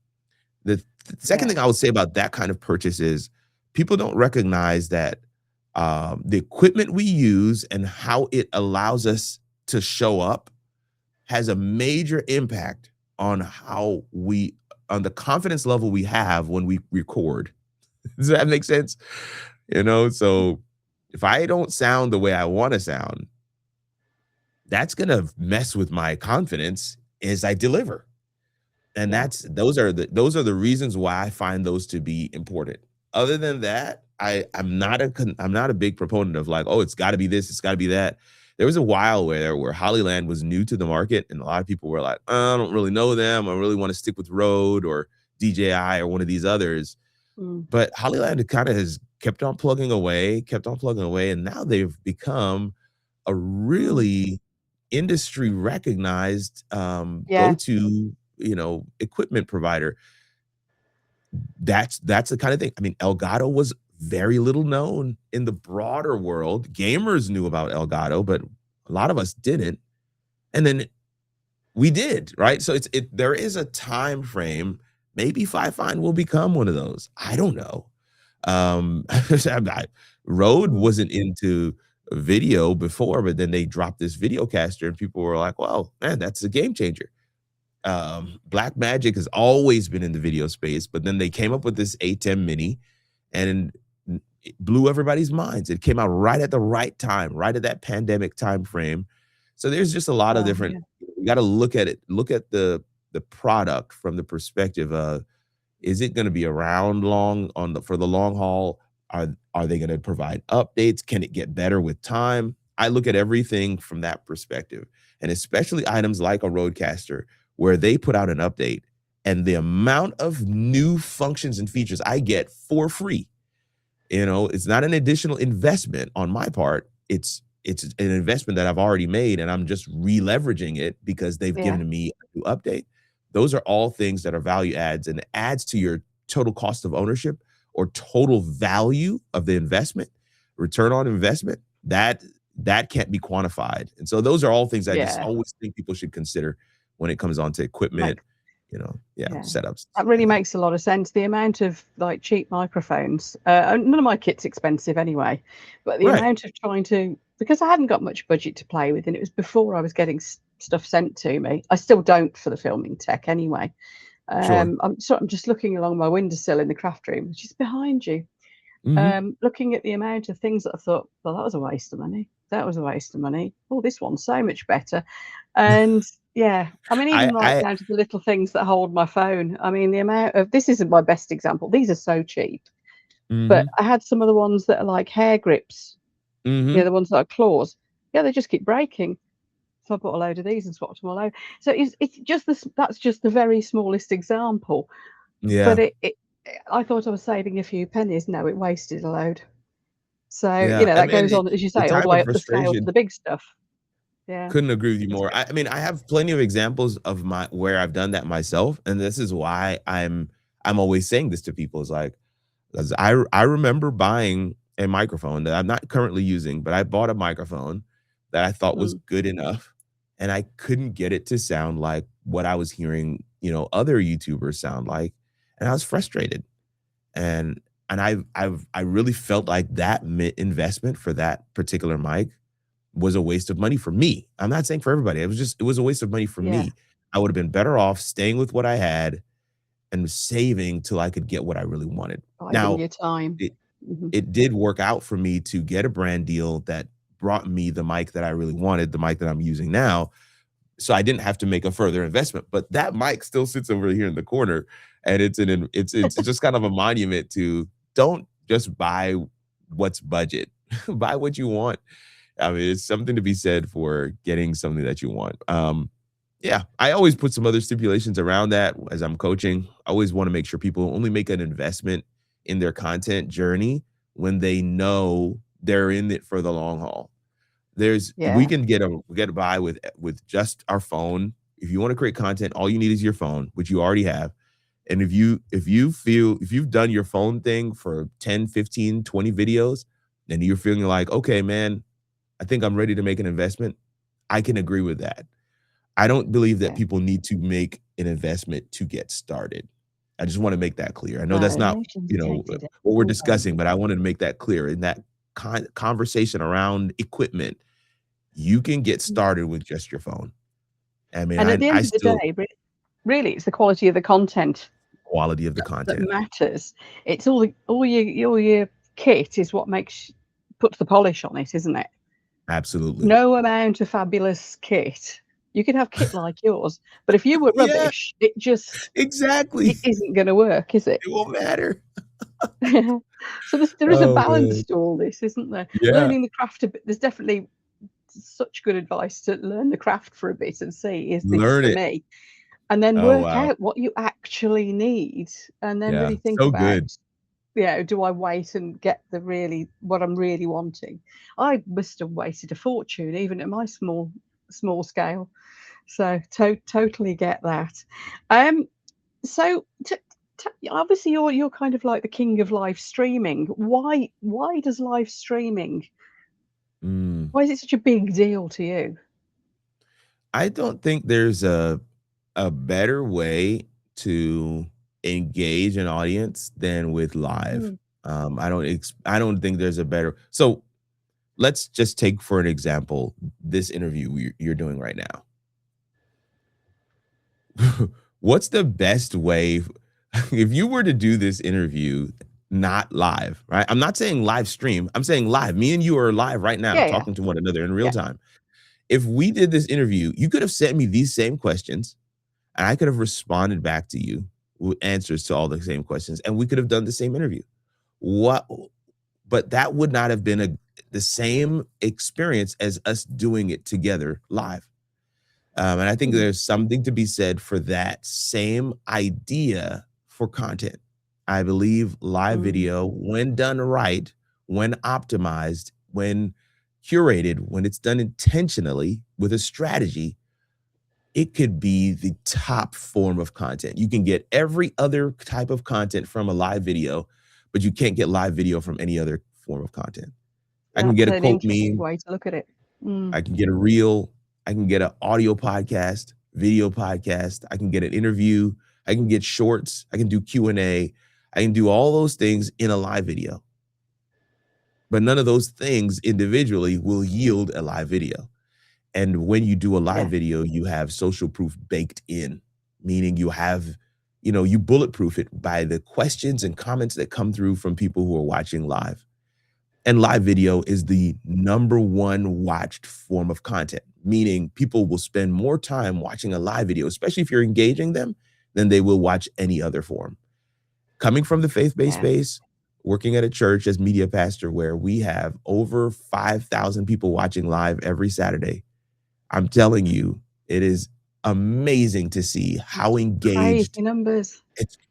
The second Yeah. thing I would say about that kind of purchase is people don't recognize that the equipment we use and how it allows us to show up has a major impact on on the confidence level we have when we record. Does that make sense? So if I don't sound the way I want to sound, that's going to mess with my confidence as I deliver. And Yeah. those are the reasons why I find those to be important. Other than that, I'm not a big proponent of like, oh, it's got to be this, it's got to be that. There was a while where Hollyland was new to the market, and a lot of people were like, I don't really know them. I really want to stick with Rode or DJI or one of these others. Mm, But Hollyland kind of has kept on plugging away, and now they've become a mm. really industry recognized Yeah. go-to, equipment provider. That's the kind of thing. I mean, Elgato was very little known in the broader world. Gamers knew about Elgato, but a lot of us didn't. And then we did, right? So there is a time frame. Maybe Fine will become one of those. I don't know. Rode Mm, wasn't into video before, but then they dropped this video caster, and people were like, "Well, man, that's a game changer." Black Magic has always been in the video space, but then they came up with this A10 Mini, and it blew everybody's minds. It came out right at the right time, right at that pandemic time frame. So there's just a lot of Oh, different. yeah. You got to look at it. Look at the product from the perspective of, is it going to be around long for the long haul? Are they going to provide updates? Can it get better with time? I look at everything from that perspective, and especially items like a Rodecaster, where they put out an update and the amount of new functions and features I get for free. It's not an additional investment on my part. It's an investment that I've already made, and I'm just re-leveraging it because they've Yeah. given me a new update. Those are all things that are value adds, and adds to your total cost of ownership or total value of the investment, return on investment. That can't be quantified. And so those are all things I just Yeah. always think people should consider when it comes on to equipment, Yeah. setups. That really Yeah. makes a lot of sense. The amount of like cheap microphones, none of my kit's expensive anyway, but the Right. amount of trying to, because I hadn't got much budget to play with, and it was before I was getting stuff sent to me. I still don't for the filming tech anyway. Sure. I'm just looking along my windowsill in the craft room, which is behind you, Mhm. looking at the amount of things that I thought, well, that was a waste of money. That was a waste of money. Oh, this one's so much better. And yeah, I mean, even right I down to the little things that hold my phone. I mean, the amount of, this isn't my best example. These are so cheap, but Mhm. I had some of the ones that are like hair grips, Mhm. the ones that are claws. Yeah, they just keep breaking. So I bought a load of these and swapped them all over. So it's just this. That's just the very smallest example. But Yeah. I thought I was saving a few pennies. No, it wasted a load. So, Yeah. that goes on, as you The say, all the time way of up the scale to frustration, the big stuff. Yeah. couldn't agree with you It's more. I mean, I have plenty of examples of where I've done that myself, and this is why I'm always saying this to people. Is like, 'cause I remember buying a microphone that I'm not currently using, but I bought a microphone that I thought was mm, good enough, and I couldn't get it to sound like what I was hearing, other YouTubers sound like, and I was frustrated. And I really felt like that investment for that particular mic was a waste of money for me. I'm not saying for everybody. It was a waste of money for yeah, me. I would have been better off staying with what I had and saving till I could get what I really wanted. biding Now, your time. it Mhm. it did work out for me to get a brand deal that brought me the mic that I really wanted, the mic that I'm using now. So I didn't have to make a further investment. But that mic still sits over here in the corner, and it's just kind of a monument to, don't just buy what's budget. Buy what you want. I mean, it's something to be said for getting something that you want. Yeah, I always put some other stipulations around that as I'm coaching. I always want to make sure people only make an investment in their content journey when they know they're in it for the long haul. We Yeah. can get by with just our phone. If you want to create content, all you need is your phone, which you already have. And if you've done your phone thing for 10, 15, 20 videos, and you're feeling like, okay, man, I think I'm ready to make an investment, I can agree with that. I don't believe that Yeah. people need to make an investment to get started. I just want to make that clear. I know that's No, not, nations detected it. what we're All over. discussing, but I wanted to make that clear in that conversation around equipment. You can get Mm. started with just your phone. I mean, And at the I end of the still, day, really, it's the quality of the content quality of the that content. matters. It's all your kit is what puts the polish on it, isn't it? Absolutely. No amount of fabulous kit. You could have kit like yours, but if you were Yeah, rubbish, it exactly. isn't gonna work, is it? It won't matter. So there is a Oh balance man. to all this, isn't there? Yeah. Learning the craft a bit. There's definitely such good advice to learn the craft for a bit and see, is this Learn for it. me? And then Oh work wow. out what you actually need, and then Yeah. really think So about, good. do I wait and get what I'm really wanting? I must have wasted a fortune even at my small scale. So totally get that. Um, so obviously you're kind of like the king of live streaming. Why does live streaming? Mm. Why is it such a big deal to you? I don't think there's a better way to engage an audience than with live. Mm, I don't think there's a better. So let's just take for an example this interview you're doing right now. what's the best way if you were to do this interview not live, right? I'm not saying live stream. I'm saying live. Me and you are live right now, Yeah, yeah, talking to one another in real yeah. time. If we did this interview, you could have sent me these same questions, and I could have responded back to you with answers to all the same questions, and we could have done the same interview. What? But that would not have been the same experience as us doing it together live. And I think Mm, there's something to be said for that same idea for content. I believe live mm. video, when done right, when optimized, when curated, when it's done intentionally with a strategy, it could be the top form of content. You can get every other type of content from a live video, but you can't get live video from any other form of content. I can That's get a an quote interesting meme, way to look at it. Mm, I can get a reel, I can get an audio podcast, video podcast, I can get an interview, I can get shorts, I can do Q&A, I can do all those things in a live video. But none of those things individually will yield a live video. And when you do a live yeah, video, you have social proof baked in, meaning you have, you bulletproof it by the questions and comments that come through from people who are watching live. And live video is the number one watched form of content, meaning people will spend more time watching a live video, especially if you're engaging them, than they will watch any other form. Coming from the faith-based yeah. space, working at a church as media pastor where we have over 5,000 people watching live every Saturday, I'm telling you, it is amazing to see how engaged Crazy numbers.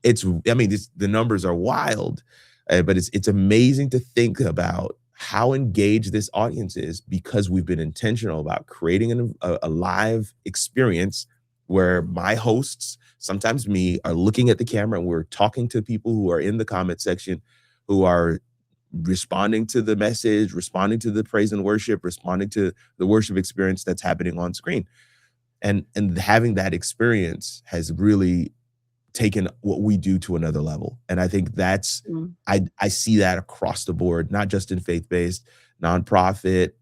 it's I mean, the numbers are wild, but it's amazing to think about how engaged this audience is because we've been intentional about creating a live experience where my hosts, sometimes me, are looking at the camera and we're talking to people who are in the comment section, who are responding to the message, responding to the praise and worship, responding to the worship experience that's happening on screen. And having that experience has really taken what we do to another level. And I think that's Mm, I see that across the board, not just in faith-based, nonprofit,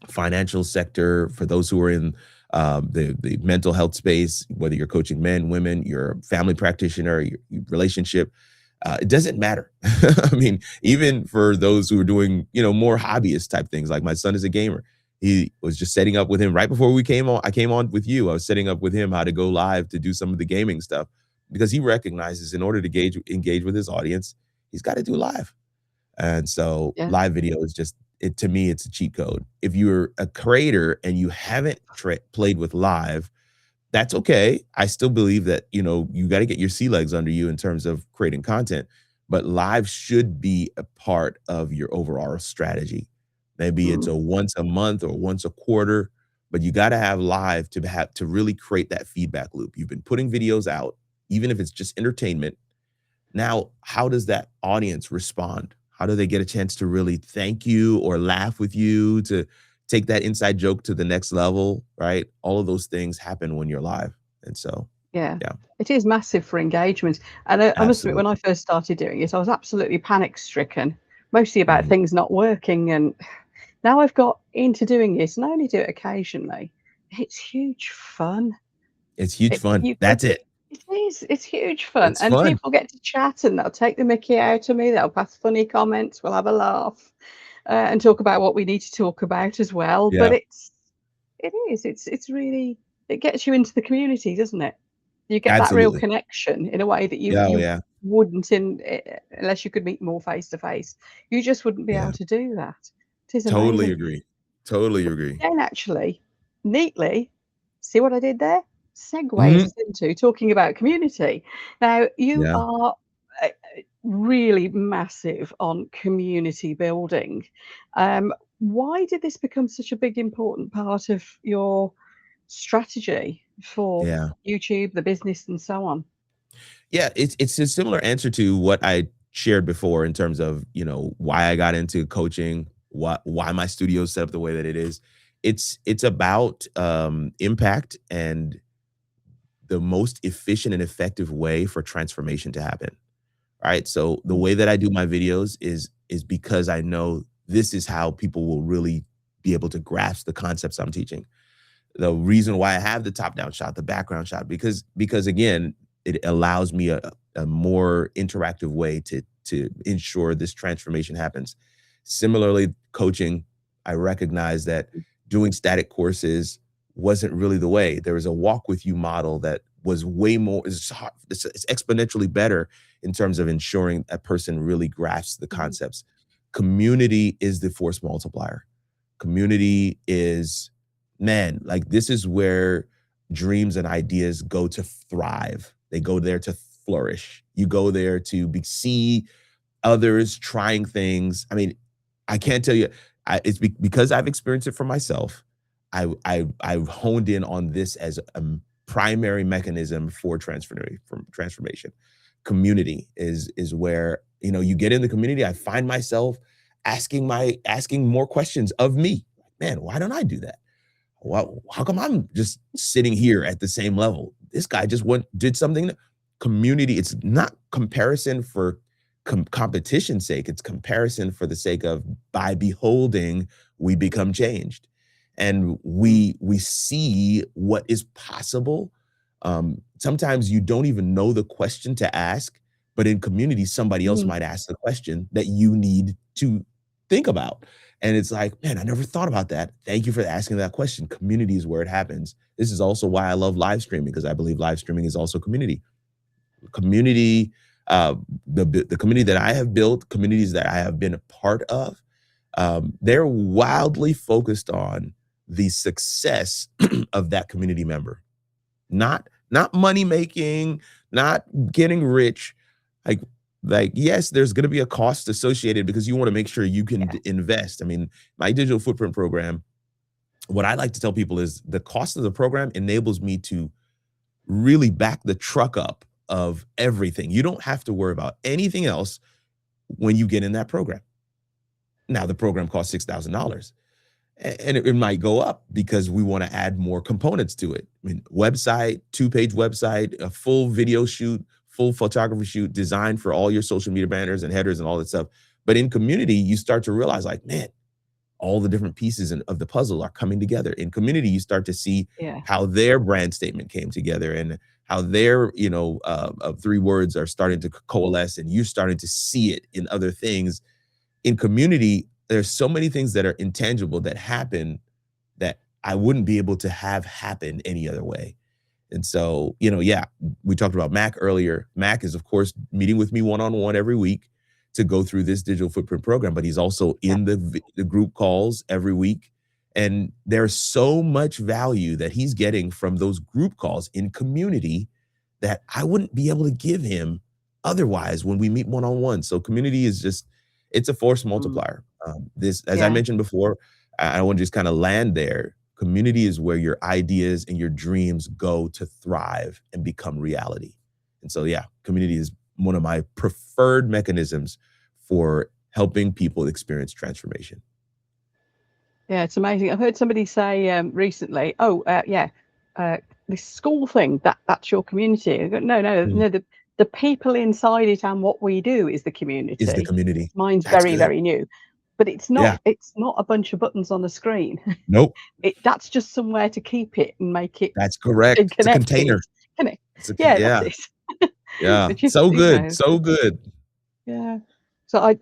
financial sector, for those who are in the mental health space, whether you're coaching men, women, you're a family practitioner, your relationship, it doesn't matter. I mean, even for those who are doing, more hobbyist type things, like my son is a gamer. He was just setting up with him right before we came on. I came on with you. I was setting up with him how to go live to do some of the gaming stuff because he recognizes in order to engage with his audience, he's got to do live. And so yeah, live video is just it to me, it's a cheat code. If you're a creator and you haven't played with live, that's okay. I still believe that, you got to get your sea legs under you in terms of creating content, but live should be a part of your overall strategy. Maybe it's mm, a once a month or once a quarter, but you got to have live to really create that feedback loop. You've been putting videos out, even if it's just entertainment. Now, how does that audience respond? How do they get a chance to really thank you or laugh with you, to take that inside joke to the next level, right? All of those things happen when you're live. And so, yeah. yeah, It is massive for engagement. And I must admit, when I absolutely. first started doing it, I was absolutely panic stricken, mostly about Mhm. things not working. And now I've got into doing it, and I only do it occasionally. It's huge fun. It's huge It fun. you get That's it. it is, it's huge fun, It's and fun. people get to chat, and they'll take the mickey out of me, they'll pass funny comments, we'll have a laugh, and talk about what we need to talk about as well, but Yeah, it's really it gets you into the community, doesn't it? You get that real absolutely. connection in a way that you Yeah, oh, you yeah. wouldn't unless you could meet more face to face. You just wouldn't be able Yeah. to do that. It is Totally amazing. agree. Totally agree. Then actually, neatly, see what I did there? Segues Mhm. us into talking about community. Now, you Yeah. are really massive on community building. Why did this become such a big, important part of your strategy for Yeah. YouTube, the business, and so on? Yeah, it's a similar answer to what I shared before in terms of, why I got into coaching, why my studio is set up the way that it is. It's about impact and the most efficient and effective way for transformation to happen. Right? So the Mm, way that I do my videos is because I know this is how people will really be able to grasp the concepts I'm teaching. the reason why I have the top-down shot, the background shot, because again, it allows me a more interactive way to ensure this transformation happens. Similarly, coaching, I recognize that doing static courses wasn't really the way. There was a walk with you model that was way more, it's exponentially better in terms of ensuring a person really grasps the concepts. Community is the force multiplier. Community is, man, like this is where dreams and ideas go to thrive. They go there to flourish. You go there to see others trying things. I mean, I can't tell you, it's because I've experienced it for myself. I've honed in on this as a primary mechanism for transformation. Community is where, you know, you get in the community. I find myself asking more questions of me. Man, why don't I do that? How come I'm just sitting here at the same level? This guy just did something. Community, it's not comparison for competition's sake. It's comparison for the sake of, by beholding, we become changed. And we see what is possible. Sometimes you don't even know the question to ask, but in community, somebody else might ask the question that you need to think about. And it's like, man, I never thought about that. Thank you for asking that question. Community is where it happens. This is also why I love live streaming, because I believe live streaming is also community. Community, the community that I have built, communities that I have been a part of, they're wildly focused on the success of that community member. Not money making, not getting rich. Like, yes, there's going to be a cost associated because you want to make sure you can invest. I mean, my digital footprint program, what I like to tell people is the cost of the program enables me to really back the truck up of everything. You don't have to worry about anything else when you get in that program. Now, the program costs $6,000. And it might go up because we want to add more components to it. I mean, website, 2-page website, a full video shoot, full photography shoot designed for all your social media banners and headers and all that stuff. But in community, you start to realize, like, man, all the different pieces of the puzzle are coming together. In community, you start to see how their brand statement came together and how their, 3 words are starting to coalesce, and you're starting to see it in other things. In community, there's so many things that are intangible that happen that I wouldn't be able to have happen any other way. And so, we talked about Mac earlier. Mac is, of course, meeting with me one-on-one every week to go through this digital footprint program, but he's also in the group calls every week. And there's so much value that he's getting from those group calls in community that I wouldn't be able to give him otherwise when we meet one-on-one. So community is just, it's a force multiplier. As I mentioned before, I want to just kind of land there. Community is where your ideas and your dreams go to thrive and become reality. And so, community is one of my preferred mechanisms for helping people experience transformation. Yeah, it's amazing. I've heard somebody say recently, this school thing, that's your community. I go, no, the people inside it and what we do is the community. Is the community. Mine's very, very new. But it's not a bunch of buttons on the screen. Nope. That's just somewhere to keep it and make it. That's correct. It's a container. That's it. Yeah. Is, so good. So good. Yeah. So I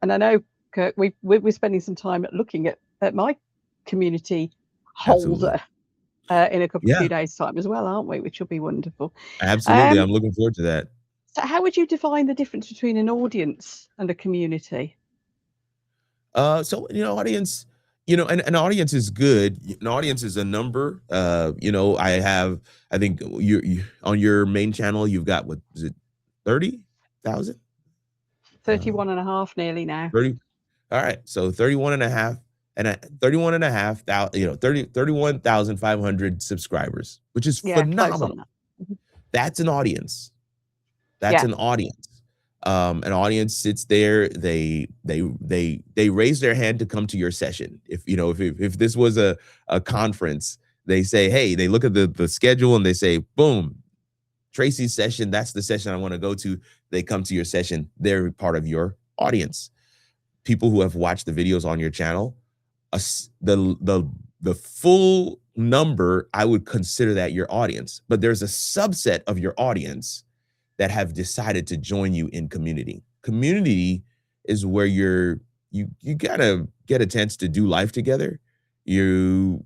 know, Kirk, we're spending some time looking at my community holder in a few days' time as well, aren't we? Which will be wonderful. Absolutely. I'm looking forward to that. So how would you define the difference between an audience and a community? Audience, and an audience is good. An audience is a number. I think you on your main channel, you've got, what is it, 30,000? 31 and a half nearly now. 30. All right. So 31 and a half and 31,500 subscribers, which is phenomenal. That's an audience. That's an audience. An audience sits there, they raise their hand to come to your session. If this was a conference, they say, hey, they look at the schedule and they say, boom, Tracey's session, that's the session I want to go to. They come to your session. They're part of your audience. People who have watched the videos on your channel, the the full number, I would consider that your audience. But there's a subset of your audience that have decided to join you in community. Community is where you gotta get a chance to do life together. You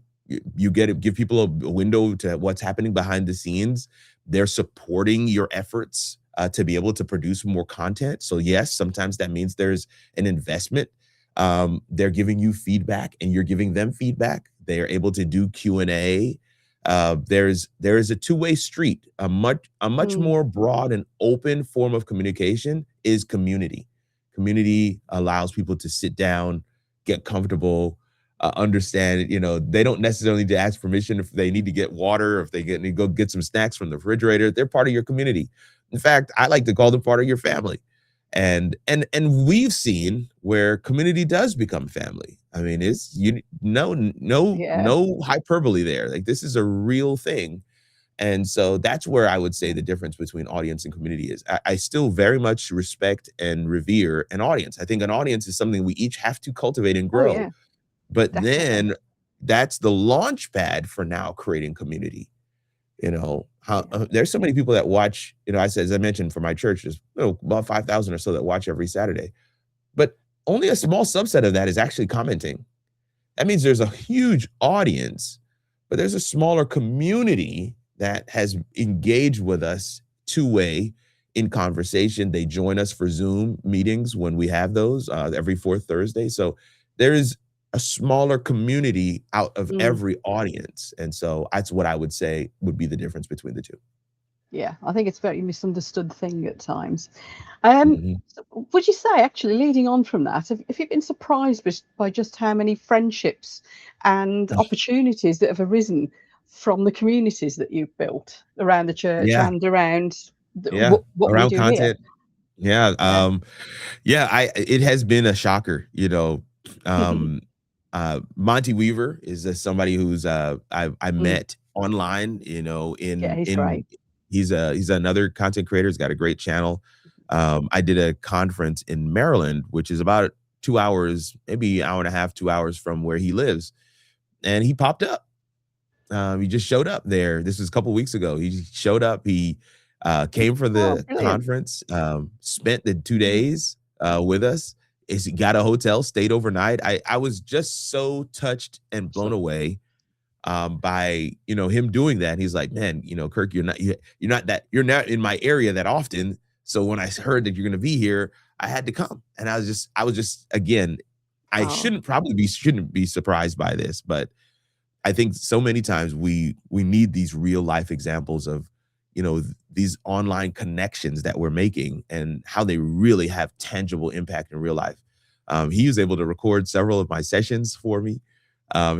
get to give people a window to what's happening behind the scenes. They're supporting your efforts to be able to produce more content. So yes, sometimes that means there's an investment. They're giving you feedback and you're giving them feedback. They are able to do Q&A. There is a two-way street. A much Mm. more broad and open form of communication is community. Community allows people to sit down, get comfortable, understand. They don't necessarily need to ask permission if they need to get water, or if they need to go get some snacks from the refrigerator. They're part of your community. In fact, I like to call them part of your family. And we've seen where community does become family. I mean, it's Yeah. no hyperbole there. Like, this is a real thing. And so that's where I would say the difference between audience and community is. I still very much respect and revere an audience. I think an audience is something we each have to cultivate and Oh, grow. yeah, But definitely. then that's the launch pad for now creating community. How Yeah. there's so many people that watch. As I mentioned, for my church, there's about 5,000 or so that watch every Saturday, but only a small subset of that is actually commenting. That means there's a huge audience, but there's a smaller community that has engaged with us two-way in conversation. They join us for Zoom meetings when we have those every fourth Thursday. So there is a smaller community out of Mm. every audience. And so that's what I would say would be the difference between the two. Yeah, I think it's a very misunderstood thing at times. Um, Mhm. would you say, actually, leading on from that, have you been surprised by just how many friendships and opportunities that have arisen from the communities that you've built around the church Yeah, and around yeah. what we Around do here? content. Yeah, Yeah. yeah, it has been a shocker. Um, Monty Weaver is somebody who's I Mm. met online. Yeah, he's In great. he's another content creator. He's got a great channel. I did a conference in Maryland, which is about 2 hours, maybe an hour and a half, 2 hours from where he lives, and he popped up. He just showed up there. This was a couple weeks ago. He showed up. He came for Oh, the brilliant. conference, spent the two Mm. days with us. He got a hotel, stayed overnight. I was just so touched and blown Awesome. away by him doing that. He's like, man, Kirk, you're not in my area that often. So when I heard that you're going to be here, I had to come. And I was just again, I Oh, shouldn't be surprised by this, but I think so many times we need these real life examples of, these online connections that we're making and how they really have tangible impact in real life. He was able to record several of my sessions for me.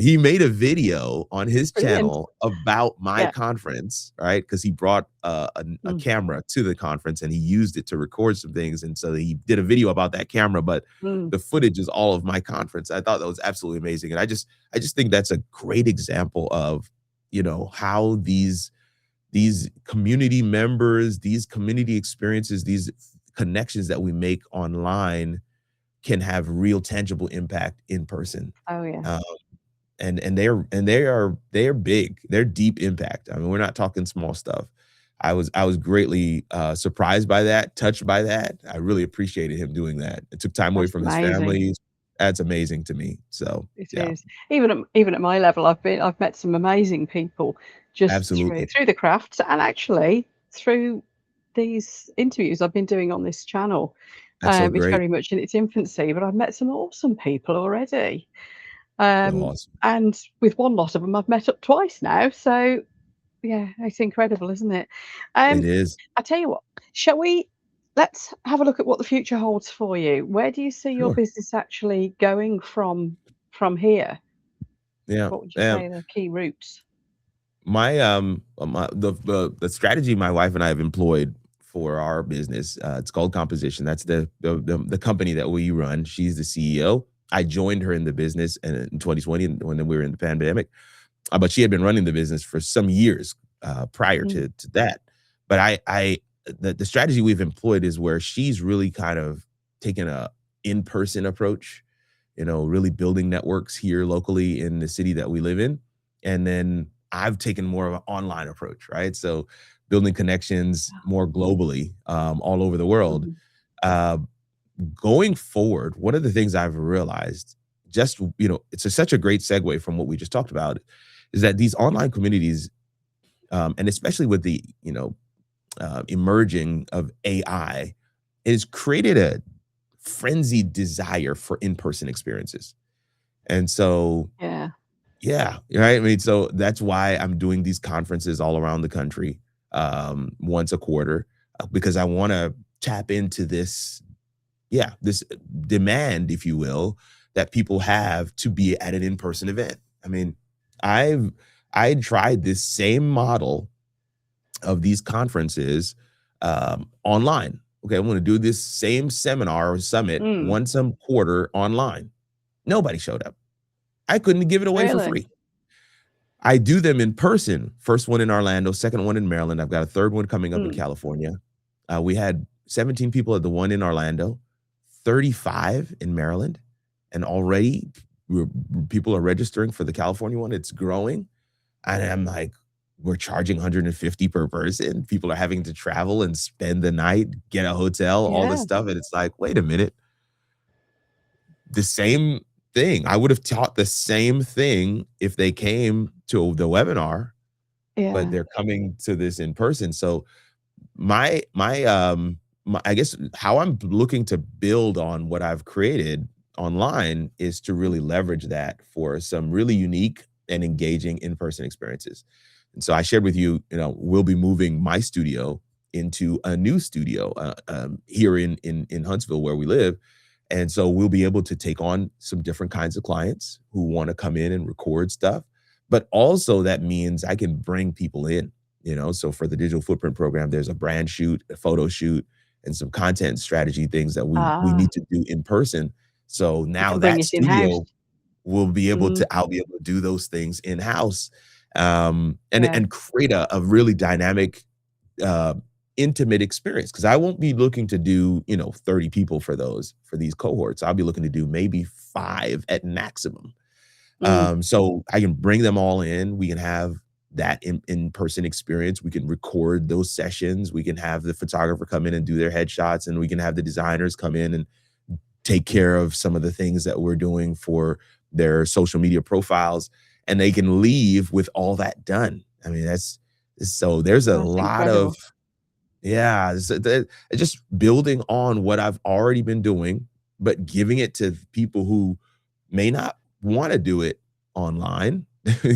He made a video on his brilliant. channel about my Yeah. conference, right? Because he brought a Mm. camera to the conference and he used it to record some things. And so he did a video about that camera, but Mm. the footage is all of my conference. I thought that was absolutely amazing. And I just think that's a great example of, how these community members, these community experiences, these connections that we make online can have real tangible impact in person. Oh, yeah. Um, and they are big. They're deep impact. I mean, we're not talking small stuff. I was greatly surprised by that, touched by that. I really appreciated him doing that. It took time away That's from his amazing. family. That's amazing to me. So It yeah, is. Even at my level, I've met some amazing people just through absolutely. the crafts and actually through these interviews I've been doing on this channel. That's so It's great. very much in its infancy, but I've met some awesome people already. So Um, awesome. and with one lot of them, I've met up twice now. So yeah, it's incredible, isn't it? It Um, is. I tell you what, shall we? Let's have a look at what the future holds for you. Where do you see your Sure. business actually going from here? Yeah. What would you say are the key routes? The strategy my wife and I have employed for our business, it's called Composition. That's the company that we run. She's the CEO. I joined her in the business in 2020 when we were in the pandemic, but she had been running the business for some years prior Mm. to that. But the strategy we've employed is where she's really kind of taken a in-person approach. really building networks here locally in the city that we live in. And then I've taken more of an online approach, right? So building connections more globally, all over the world. Mhm. Uh, Going forward, one of the things I've realized, just, it's such a great segue from what we just talked about, is that these online communities, and especially with the, emerging of AI, has created a frenzied desire for in-person experiences. And so, Yeah. yeah, right. I mean, so that's why I'm doing these conferences all around the country, once a quarter, because I want to tap into this demand, if you will, that people have to be at an in-person event. I mean, I've I tried this same model of these conferences, online. Okay, I'm going to do this same seminar or summit Mm. once a quarter online. Nobody showed up. I couldn't give it away for Really? free. I do them in person. First one in Orlando, second one in Maryland. I've got a third one coming up in Mm. California. We had 17 people at the one in Orlando, 35 in Maryland, and already we're people are registering for the California one. It's growing, and I'm like, we're charging 150 per person. People are having to travel and spend the night, get a hotel, all this Yeah. stuff, and it's like, wait a minute, the same thing. I would have taught the same thing if they came to the webinar, but Yeah. they're coming to this in person. So my I guess how I'm looking to build on what I've created online is to really leverage that for some really unique and engaging in-person experiences. And so I shared with you, we'll be moving my studio into a new studio, here in Huntsville where we live. And so we'll be able to take on some different kinds of clients who want to come in and record stuff. But also that means I can bring people in, so for the digital footprint program, there's a brand shoot, a photo shoot, and some content strategy things that we Ah, need to do in person. So you now can bring that it in-house. studio will be able Mm. to I'll be able to do those things in-house, Yeah. and create a really dynamic, uh, intimate experience. Because I won't be looking to do, 30 people for these cohorts. I'll be looking to do maybe 5 at maximum. Mm. So I can bring them all in. We can have that in-person experience. We can record those sessions. We can have the photographer come in and do their headshots, and we can have the designers come in and take care of some of the things that we're doing for their social media profiles, and they can leave with all that done. I mean, so there's a That's lot of, incredible. yeah, just building on what I've already been doing, but giving it to people who may not wanna do it online,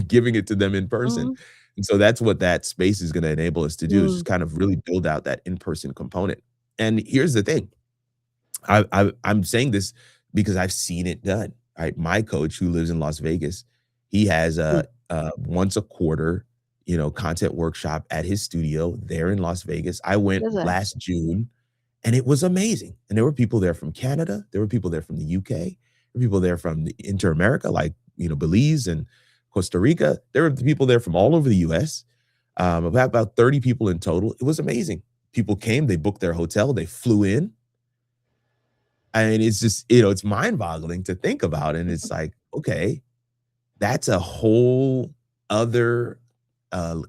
giving it to them in person. Mm. And so that's what that space is gonna enable us to do, is just Mm. kind of really build out that in-person component. And here's the thing, I'm saying this because I've seen it done, right? My coach who lives in Las Vegas, he has Mm. a once a quarter, content workshop at his studio there in Las Vegas. I went Does it? last June, and it was amazing. And there were people there from Canada, there were people there from the UK, there were people there from the Inter-America, like, Belize and Costa Rica. There were people there from all over the US, about 30 people in total. It was amazing. People came, they booked their hotel, they flew in. I mean, it's just, it's mind-boggling to think about, and it's like, okay, that's a whole other,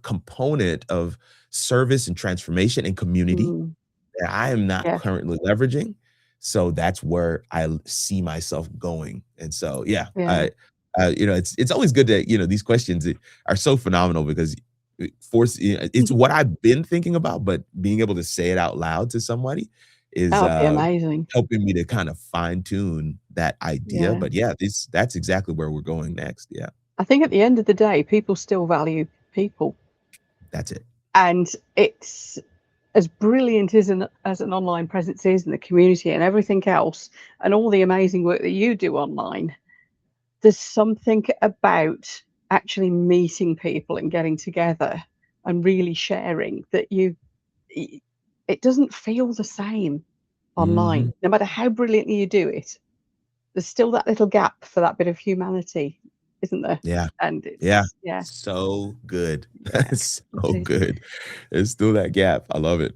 component of service and transformation and community Mm. that I am not Yeah. currently leveraging. So that's where see myself going. And so, yeah, Yeah. it's always good to, these questions are so phenomenal because it's what I've been thinking about, but being able to say it out loud to somebody is, That would be amazing. helping me to kind of fine tune that idea. Yeah. But yeah, that's exactly where we're going next. Yeah, I think at the end of the day, people still value people, that's it. and it's as brilliant as an online presence is, and the community and everything else, and all the amazing work that you do online. There's something about actually meeting people and getting together and really sharing that i- it doesn't feel the same Mhm. online. No matter how brilliantly you do it, there's still that little gap for that bit of humanity, isn't there? Yeah. And Yeah. it's yeah, So good. yeah, That's it so is. good. There's still that gap. I love it.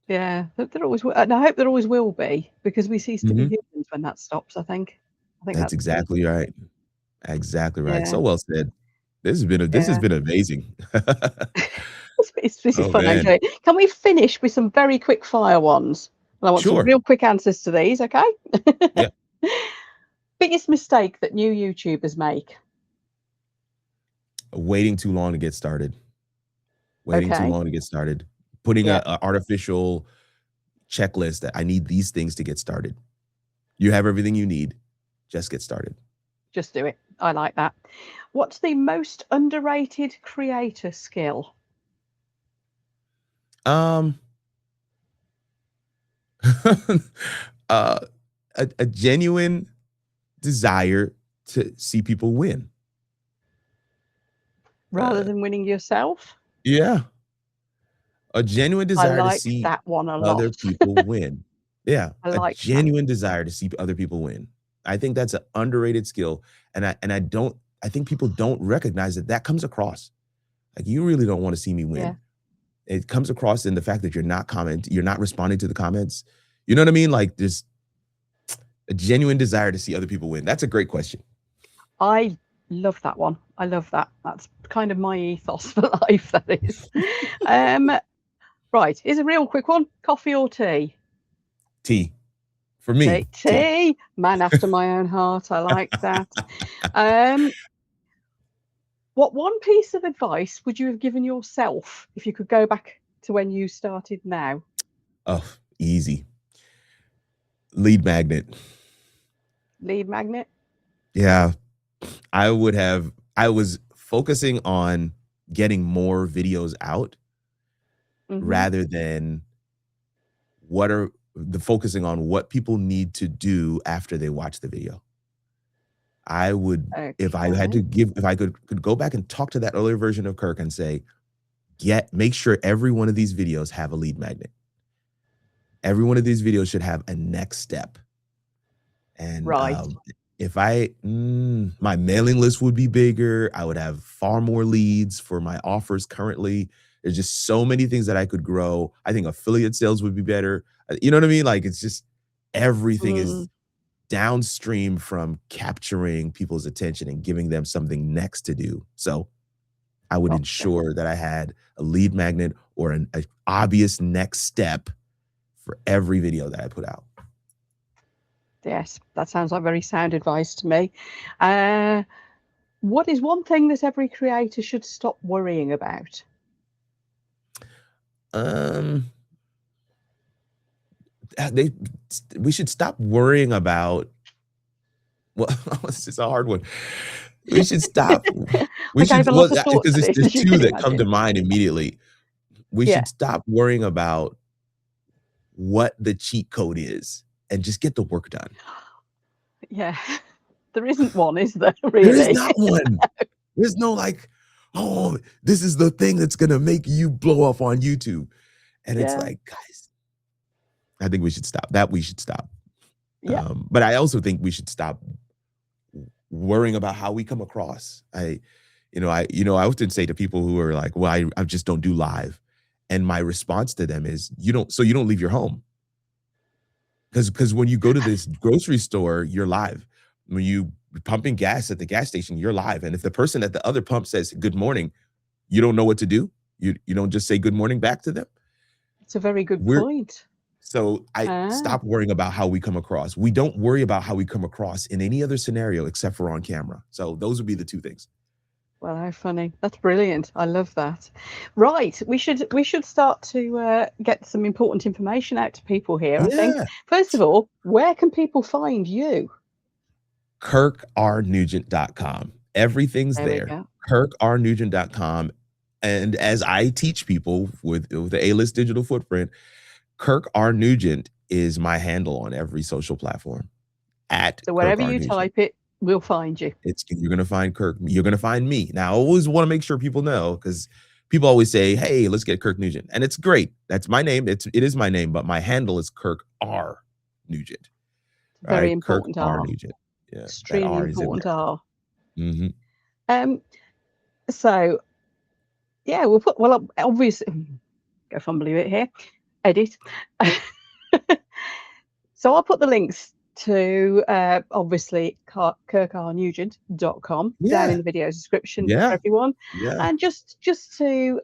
Yeah, there always will, and I hope there always will be, because we cease to be Mhm. humans when that stops, I think. I think That's that's good. exactly right. Exactly right. Yeah, So well said. This has yeah. been amazing. This is Oh fun. I enjoy man. it. Can we finish with some very quick fire ones? And I want some Sure. real quick answers to these, okay? Yeah. Biggest mistake that new YouTubers make? Waiting too long to get started. Waiting too Okay. long to get started. Putting Yeah, a artificial checklist that I need these things to get started. You have everything you need. Just get started. just do it. I like that. What's the most underrated creator skill? Um uh a genuine desire to see people win. Rather Uh than winning yourself? yeah, a genuine I desire to like see that one a lot. other people win. Yeah, I a like that. genuine desire to see other people win. I think that's an underrated skill, and I think people don't recognize that that comes across. Like, you really don't wanna see me Yeah. win. It comes across in the fact that you're not responding to the comments. You know what I mean? Like, there's a genuine desire to see other people win. That's a great question. I love that one. I love that. That's kind of my ethos for life, that is. Um, right, here's a real quick one. Coffee or tea? Tea. For me, Tea. tea. Tea. Man after my own heart. I like that. Um, what one piece of advice would you have given yourself if you could go back to when you started now? Oh, easy. Lead magnet. Lead magnet? Yeah, I was focusing on getting more videos out Mhm. rather than what are the focusing on what people need to do after they watch the video. I would Okay. if I could go back and talk to that earlier version of Kirk and say, make sure every one of these videos have a lead magnet. Every one of these videos should have a next step. And, Right. if my mailing list would be bigger, I would have far more leads for my offers currently. There's just so many things that I could grow. I think affiliate sales would be better. You know what I mean? Like, it's just everything Mm, is downstream from capturing people's attention and giving them something next to do. So, I would gotcha. ensure that I had a lead magnet or a obvious next step for every video that I put out. Yes, that sounds like very sound advice to me. Uh, what is one thing that every creator should stop worrying about? Um they we should stop worrying about well, this is a hard one. We should stop I we gave should a well, lot of thought because to this, there's as you 2 can that come to imagine. mind immediately. We Yeah, should stop worrying about what the cheat code is and just get the work done. yeah. There isn't one, is there, There is really? not one. There's no like, "Oh, this is the thing that's gonna make you blow up on YouTube." And it's Yeah, like, "Guys, I think we should stop. That we should stop." yeah. But I also think we should stop worrying about how we come across. I often say to people who are like, "Well, I just don't do live," and my response to them is, you don't leave your home because when you go to this grocery store, you're live. When you pumping gas at the gas station, you're live, and if the person at the other pump says good morning, you don't know what to do. You don't just say good morning back to them. It's a very good We're point. So I Ah, stop worrying about how we come across. We don't worry about how we come across in any other scenario except for on camera. So those would be the 2 things. well, how funny. That's brilliant. I love that. Right, we should start to get some important information out to people here, I think. Yeah. First of all, where can people find you? KirkRNugent.com. Everything's There we there. go. KirkRNugent.com. And as I teach people with the A-list digital footprint, Kirk R. Nugent is my handle on every social platform at So Kirk wherever R. you Nugent. type it, we'll find you. You're gonna find Kirk. You're gonna find me. Now, I always want to make sure people know because people always say, "Hey, let's get Kirk Nugent," and it's great. That's my name. It is my name, but my handle is Kirk R. Nugent. It's All very right, Kirk important R. R. Nugent. Yeah, that Extremely R is in important there. R. Hmm. Um, so yeah, we'll put well obviously go fumbly bit here. Edit. So I'll put the links to obviously kirknugent.com down Yeah. in the video description for Yeah. everyone. Yeah. And just to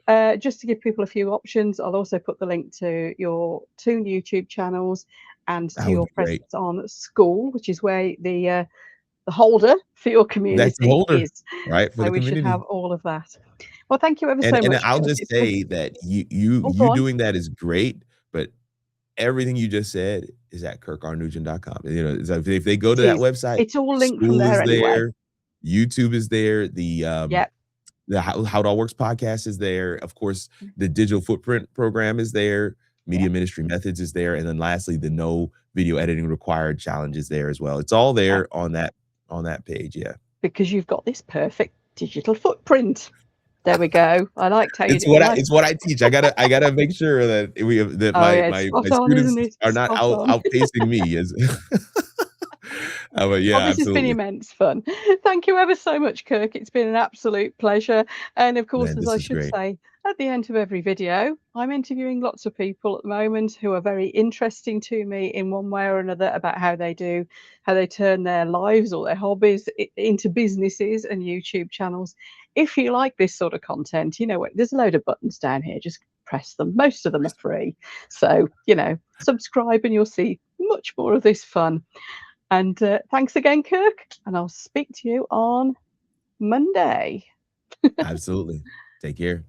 give people a few options, I'll also put the link to your 2 YouTube channels and to That would your be great. presence on school, which is where the holder for your That's the community holder, is. right, for So the we should have community. all of that. Well, thank you ever And so much, I'll Kirk. just It's been say that you oh, go you on. doing that is great, but everything you just said is at kirkrnugent.com. You know, so if they go It to that is. website, It's all linked from school there is anyway. there, YouTube is there, Yep. the How It All Works podcast is there. Of course, the digital footprint program is there. Media Yep. Ministry Methods is there. And then lastly, the no video editing required challenge is there as well. It's all Yep. there on that page. Yeah. Because you've got this perfect digital footprint. There we go. I liked how you It's did. I what like. it's what I teach. I gotta make sure that we have that Oh my yeah, it's my spot my on, isn't students it? are not Spot on. outpacing me as but Well, yeah, this has been absolutely. immense fun. Thank you ever so much, Kirk. It's been an absolute pleasure. And of course, Man, as this I is should great. say at the end of every video, I'm interviewing lots of people at the moment who are very interesting to me in one way or another about how they turn their lives or their hobbies into businesses and YouTube channels. If you like this sort of content, you know what, there's a load of buttons down here. Just press them. Most of them are free. So, subscribe and you'll see much more of this fun. And thanks again, Kirk. And I'll speak to you on Monday. Absolutely. Take care.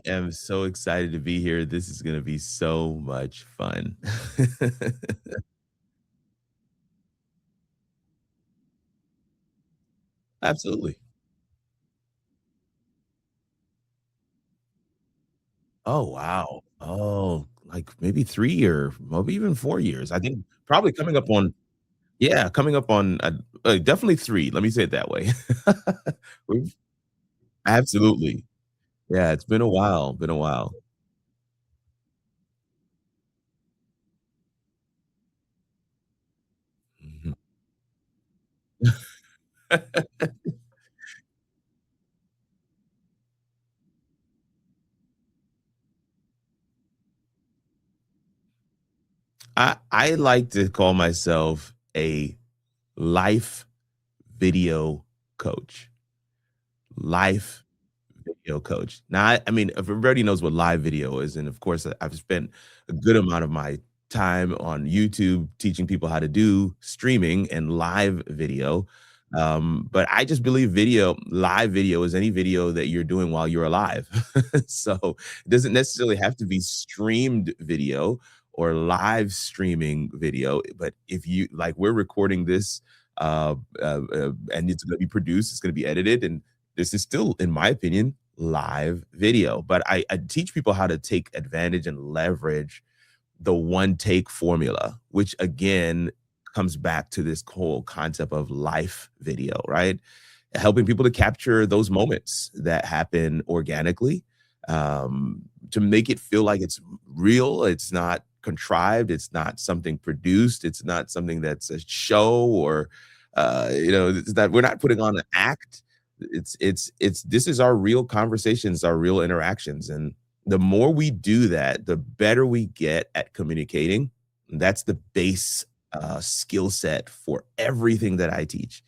am so excited to be here. This is going to be so much fun. Absolutely. Oh, wow. Oh, like maybe 3 or maybe even 4 years. I think probably coming up on yeah, coming up on, definitely 3, let me say it that way. We've absolutely. Yeah, it's been a while, been a while. Mhm. I like to call myself a life video coach. Life video coach. Now, I mean, everybody knows what live video is, and of course, I've spent a good amount of my time on YouTube teaching people how to do streaming and live video. But I just believe live video is any video that you're doing while you're alive. So it doesn't necessarily have to be streamed video or live streaming video. But if you like, we're recording this and it's going to be produced, it's going to be edited, and this is still, in my opinion, live video. But I teach people how to take advantage and leverage the one take formula, which again comes back to this whole concept of life video, right? Helping people to capture those moments that happen organically, to make it feel like it's real. It's not contrived. It's not something produced. It's not something that's a show or, it's not, we're not putting on an act. It's this is our real conversations, our real interactions, and the more we do that, the better we get at communicating. That's the base skill set for everything that I teach.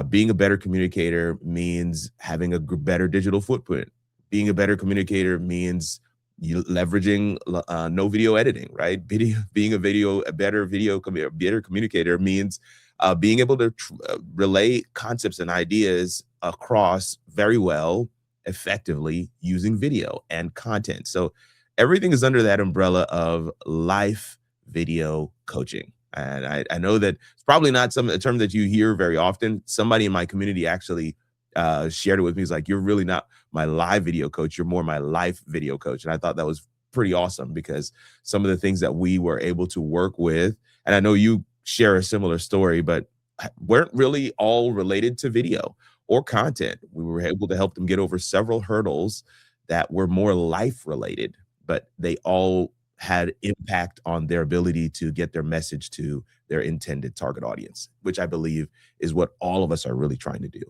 Being a better communicator means having a better digital footprint. Being a better communicator means you leveraging no video editing, right? Being a better better communicator means being able to relay concepts and ideas across very well, effectively using video and content. So everything is under that umbrella of life video coaching. And I know that it's probably not a term that you hear very often. Somebody in my community actually shared it with me. He's like, "You're really not my live video coach. You're more my life video coach." And I thought that was pretty awesome because some of the things that we were able to work with, and I know you share a similar story, but weren't really all related to video or content. We were able to help them get over several hurdles that were more life related, but they all had impact on their ability to get their message to their intended target audience, which I believe is what all of us are really trying to do.